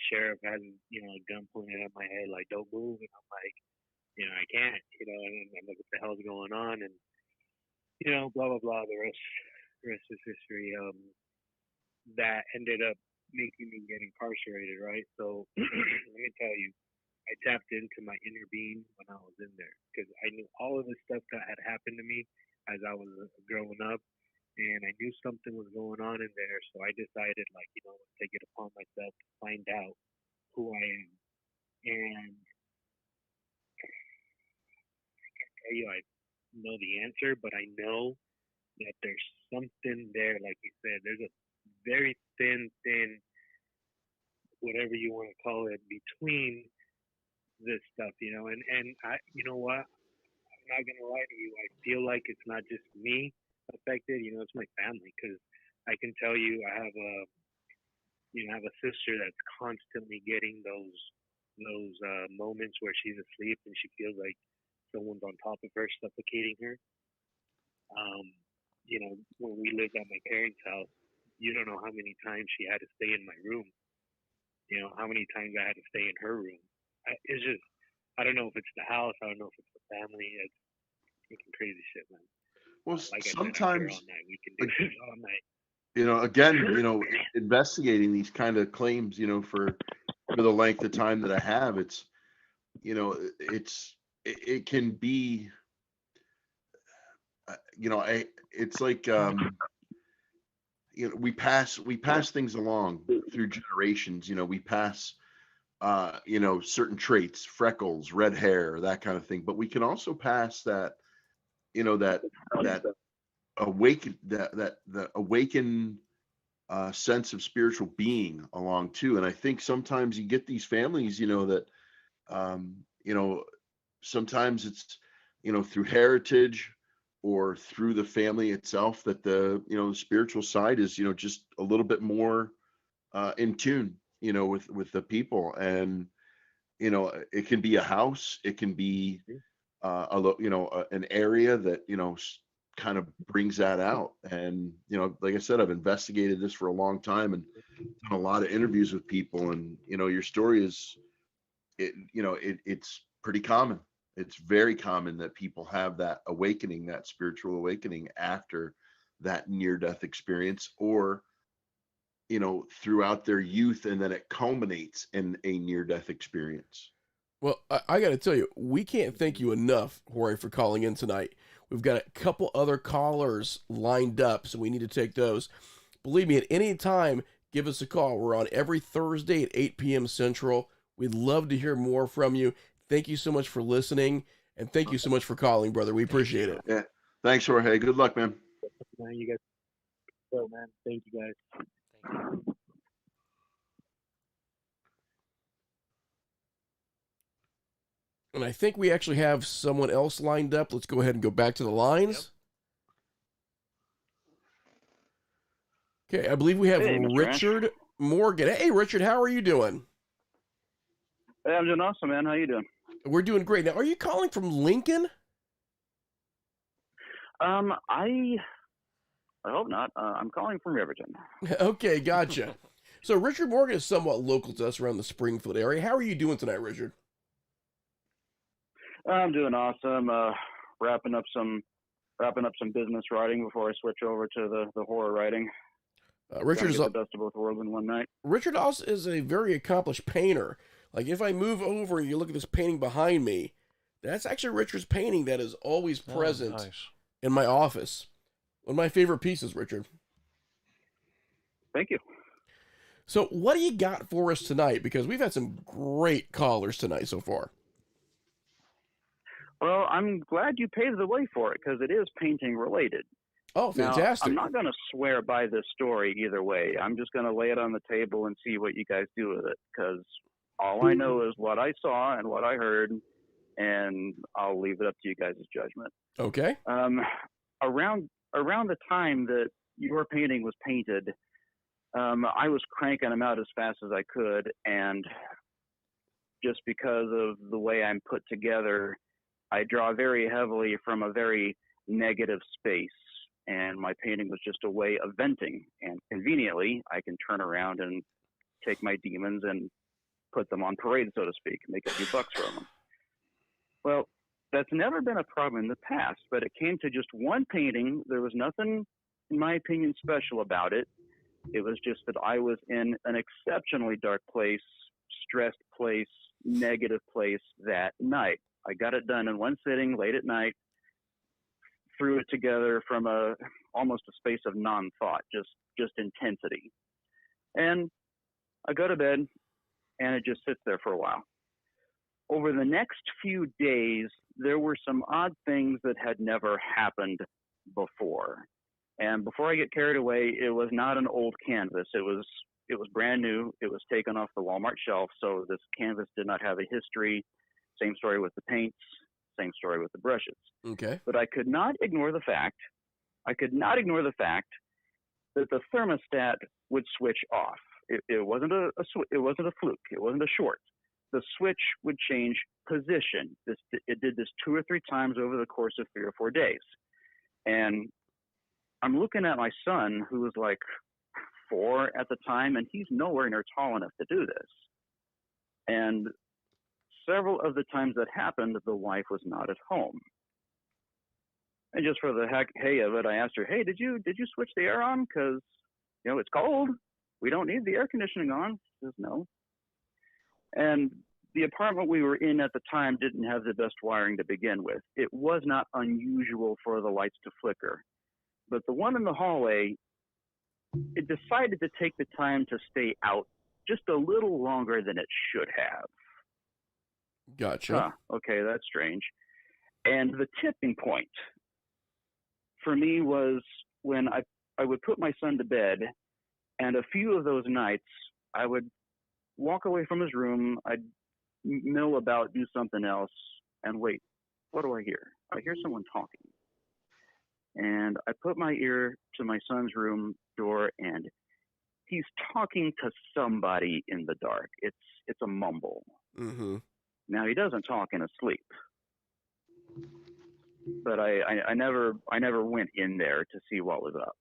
Sheriff has, a gun pointed at my head, like, don't move. And I'm like, I can't, and I'm like, what the hell's going on? And, blah, blah, blah. The rest is history. That ended up making me get incarcerated, right? So let me tell you, I tapped into my inner being when I was in there, because I knew all of the stuff that had happened to me as I was growing up, and I knew something was going on in there. So I decided, like, take it upon myself to find out who I am. And I can't tell you I know the answer, but I know that there's something there, like you said. There's a very thin, whatever you want to call it, between this stuff, and I, what? I'm not gonna lie to you. I feel like it's not just me affected. It's my family, because I can tell you, I have a sister that's constantly getting those moments where she's asleep and she feels like someone's on top of her, suffocating her. When we lived at my parents' house, you don't know how many times she had to stay in my room. How many times I had to stay in her room. It's just, I don't know if it's the house. I don't know if it's the family. It's freaking crazy shit, man. Well, Like I said, sometimes, all night. We can do this all night. again, investigating these kind of claims, for the length of time that I have, it can be, it's like, we pass things along through generations. We pass, certain traits, freckles, red hair, that kind of thing. But we can also pass that, that awakened sense of spiritual being along too. And I think sometimes you get these families, that, sometimes it's, through heritage or through the family itself, that the, spiritual side is, just a little bit more in tune, with the people. And, it can be a house, it can be an area that, kind of brings that out. And, like I said, I've investigated this for a long time and done a lot of interviews with people. And, your story is, it's pretty common. It's very common that people have that awakening, that spiritual awakening after that near-death experience, or, throughout their youth, and then it culminates in a near-death experience. Well, I got to tell you, we can't thank you enough, Jorge, for calling in tonight. We've got a couple other callers lined up, so we need to take those. Believe me, at any time, give us a call. We're on every Thursday at 8 p.m. Central. We'd love to hear more from you. Thank you so much for listening, and thank you so much for calling, brother. We appreciate it. Yeah. Thanks, Jorge. Good luck, man. Man, you guys, so man, thank you guys. Thank you. And I think we actually have someone else lined up. Let's go ahead and go back to the lines. Yep. Okay, I believe we have Richard Morgan. Hey, Richard, how are you doing? Hey, I'm doing awesome, man. How you doing? We're doing great. Now, are you calling from Lincoln? I hope not. I'm calling from Riverton. Okay, gotcha. So Richard Morgan is somewhat local to us around the Springfield area. How are you doing tonight, Richard? I'm doing awesome. Wrapping up some business writing before I switch over to the horror writing. Richard is the best of both worlds in one night. Richard also is a very accomplished painter. Like, if I move over and you look at this painting behind me, that's actually Richard's painting that is always present in my office. One of my favorite pieces, Richard. Thank you. So what do you got for us tonight? Because we've had some great callers tonight so far. Well, I'm glad you paved the way for it, because it is painting related. Oh, fantastic. Now, I'm not going to swear by this story either way. I'm just going to lay it on the table and see what you guys do with it, because all I know is what I saw and what I heard, and I'll leave it up to you guys' judgment. Okay. Around the time that your painting was painted, I was cranking them out as fast as I could, and just because of the way I'm put together, I draw very heavily from a very negative space, and my painting was just a way of venting. And conveniently, I can turn around and take my demons and put them on parade, so to speak, make a few bucks from them. Well, that's never been a problem in the past, but it came to just one painting. There was nothing, in my opinion, special about it. It was just that I was in an exceptionally dark place, stressed place, negative place that night. I got it done in one sitting late at night, threw it together from almost a space of non-thought, just intensity. And I go to bed, and it just sits there for a while. Over the next few days, there were some odd things that had never happened before. And before I get carried away, it was not an old canvas. It was brand new. It was taken off the Walmart shelf, so this canvas did not have a history. Same story with the paints, same story with the brushes. Okay. But I could not ignore the fact that the thermostat would switch off. It wasn't a fluke. It wasn't a short. The switch would change position. It did this 2 or 3 times over the course of 3 or 4 days. And I'm looking at my son, who was like 4 at the time, and he's nowhere near tall enough to do this. And several of the times that happened, the wife was not at home. And just for the hey of it, I asked her, "Hey, did you switch the air on? Because, it's cold. We don't need the air conditioning on." She says, "No." And the apartment we were in at the time didn't have the best wiring to begin with. It was not unusual for the lights to flicker. But the one in the hallway, it decided to take the time to stay out just a little longer than it should have. Gotcha. Okay, that's strange. And the tipping point for me was when I would put my son to bed, and a few of those nights I would walk away from his room, I'd mill about, do something else, and wait, what do I hear? I hear someone talking. And I put my ear to my son's room door, and he's talking to somebody in the dark. It's a mumble. Mm-hmm. Now, he doesn't talk in his sleep, but I never went in there to see what was up.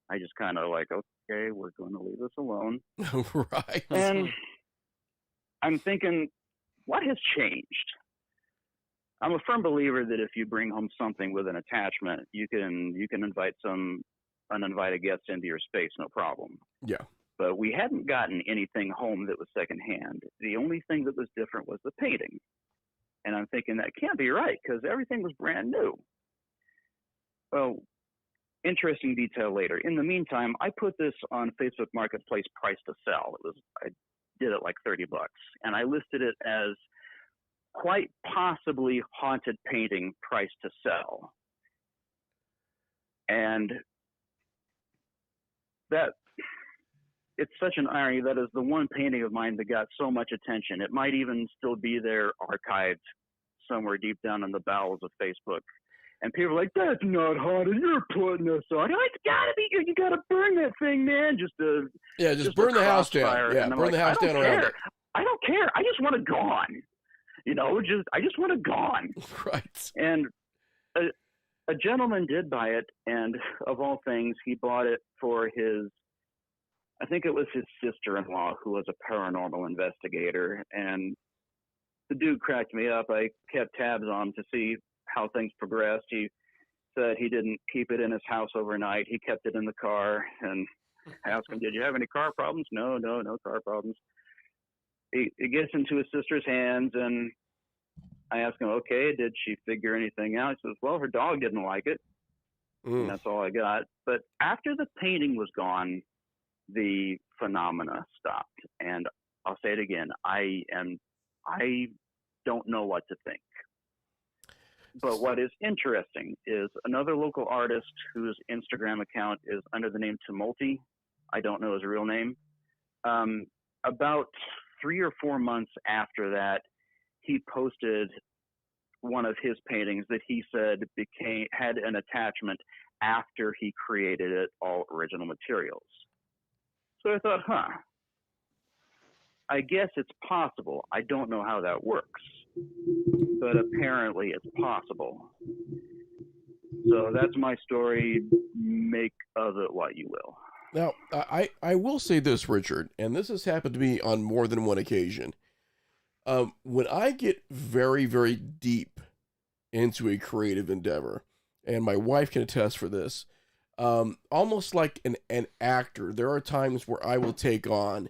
I just kind of like, okay, we're going to leave this alone. Right. And I'm thinking, what has changed? I'm a firm believer that if you bring home something with an attachment, you can invite some uninvited guests into your space, no problem. Yeah. But we hadn't gotten anything home that was secondhand. The only thing that was different was the painting. And I'm thinking that can't be right because everything was brand new. Well, interesting detail later. In the meantime, I put this on Facebook Marketplace price to sell. I did it like $30, and I listed it as quite possibly haunted painting price to sell. And that, it's such an irony. That is the one painting of mine that got so much attention. It might even still be there archived somewhere deep down in the bowels of Facebook. And people are like, that's not haunted. You're putting us on. It's got to be. You got to burn that thing, man. Just burn the house down. Yeah, burn the house down around it. I don't care. I just want it gone. I just want it gone. Right. And a gentleman did buy it, and of all things, he bought it for I think it was his sister-in-law, who was a paranormal investigator. And the dude cracked me up. I kept tabs on him to see how things progressed. He said he didn't keep it in his house overnight. He kept it in the car, and I asked him, did you have any car problems? No car problems. It gets into his sister's hands, and I asked him, okay, did she figure anything out? He says, well, her dog didn't like it. And that's all I got. But after the painting was gone, the phenomena stopped. And I'll say it again, I don't know what to think. But what is interesting is another local artist whose Instagram account is under the name Tumulty. I don't know his real name. About 3 or 4 months after that, he posted one of his paintings that he said had an attachment after he created it, all original materials. So I thought, I guess it's possible. I don't know how that works, but apparently it's possible. So that's my story. Make of it what you will. Now, I will say this, Richard, and this has happened to me on more than one occasion. When I get very, very deep into a creative endeavor, and my wife can attest for this, almost like an actor, there are times where I will take on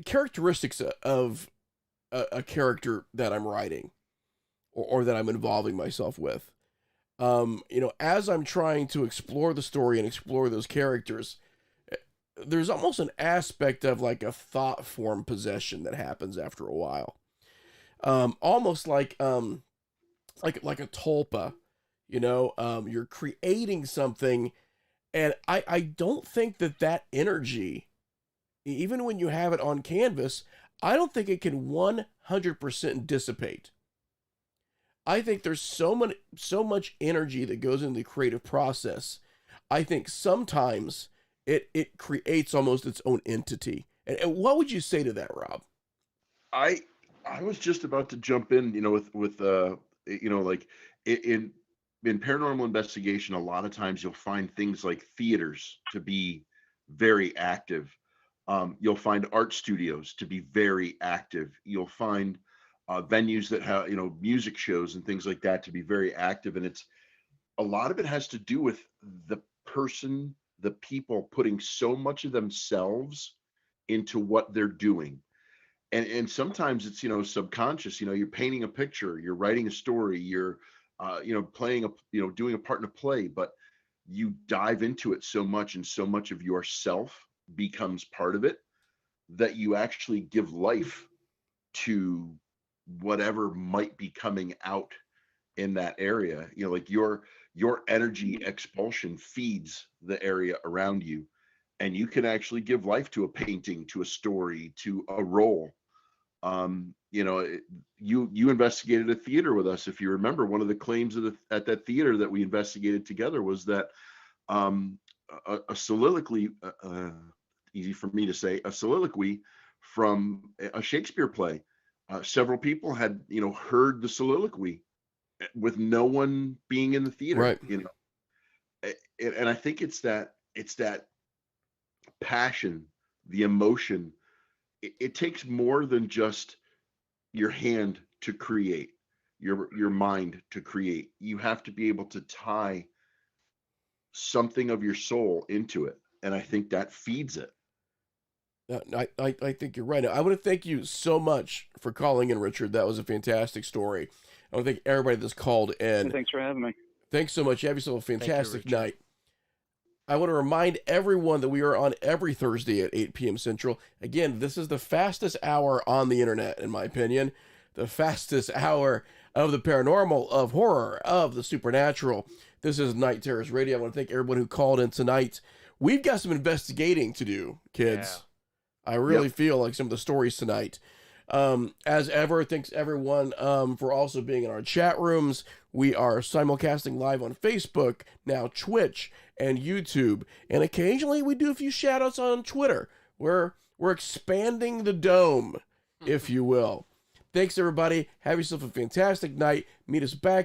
characteristics of a character that I'm writing or that I'm involving myself with. As I'm trying to explore the story and explore those characters, there's almost an aspect of like a thought form possession that happens after a while. Almost like a tulpa, you're creating something, and I don't think that energy, even when you have it on canvas, I don't think it can 100% dissipate. I think there's so much energy that goes into the creative process. I think sometimes it creates almost its own entity. And what would you say to that, Rob? I was just about to jump in, with like in paranormal investigation, a lot of times you'll find things like theaters to be very active. You'll find art studios to be very active. You'll find venues that have, music shows and things like that to be very active. And a lot of it has to do with the people putting so much of themselves into what they're doing. and sometimes it's, you know, subconscious. You know, you're painting a picture, you're writing a story, you're you know, playing a, you know, doing a part in a play, but you dive into it so much, and so much of yourself becomes part of it, that you actually give life to whatever might be coming out in that area. You know, like your energy expulsion feeds the area around you, and you can actually give life to a painting, to a story, to a role. You know, you investigated a theater with us. If you remember, one of the claims of at that theater that we investigated together was that um, a soliloquy, easy for me to say, a soliloquy from a Shakespeare play. Several people had, you know, heard the soliloquy with no one being in the theater. Right. You know, and I think it's that passion, the emotion. It takes more than just your hand to create, your mind to create. You have to be able to tie something of your soul into it, and I think that feeds it. I think you're right. I want to thank you so much for calling in, Richard. That was a fantastic story. I want to thank everybody that's called in. Thanks for having me. Thanks so much. You have yourself a fantastic Richard. night. I want to remind everyone that we are on every Thursday at 8 p.m. Central. Again, this is the fastest hour on the internet, in my opinion. The fastest hour of the paranormal, of horror, of the supernatural. This is Night Terrors Radio. I want to thank everyone who called in tonight. We've got some investigating to do, kids. I really feel like some of the stories tonight. As ever, thanks everyone for also being in our chat rooms. We are simulcasting live on Facebook, now Twitch, and YouTube. And occasionally we do a few shout-outs on Twitter. We're expanding the dome, if you will. Thanks, everybody. Have yourself a fantastic night. Meet us back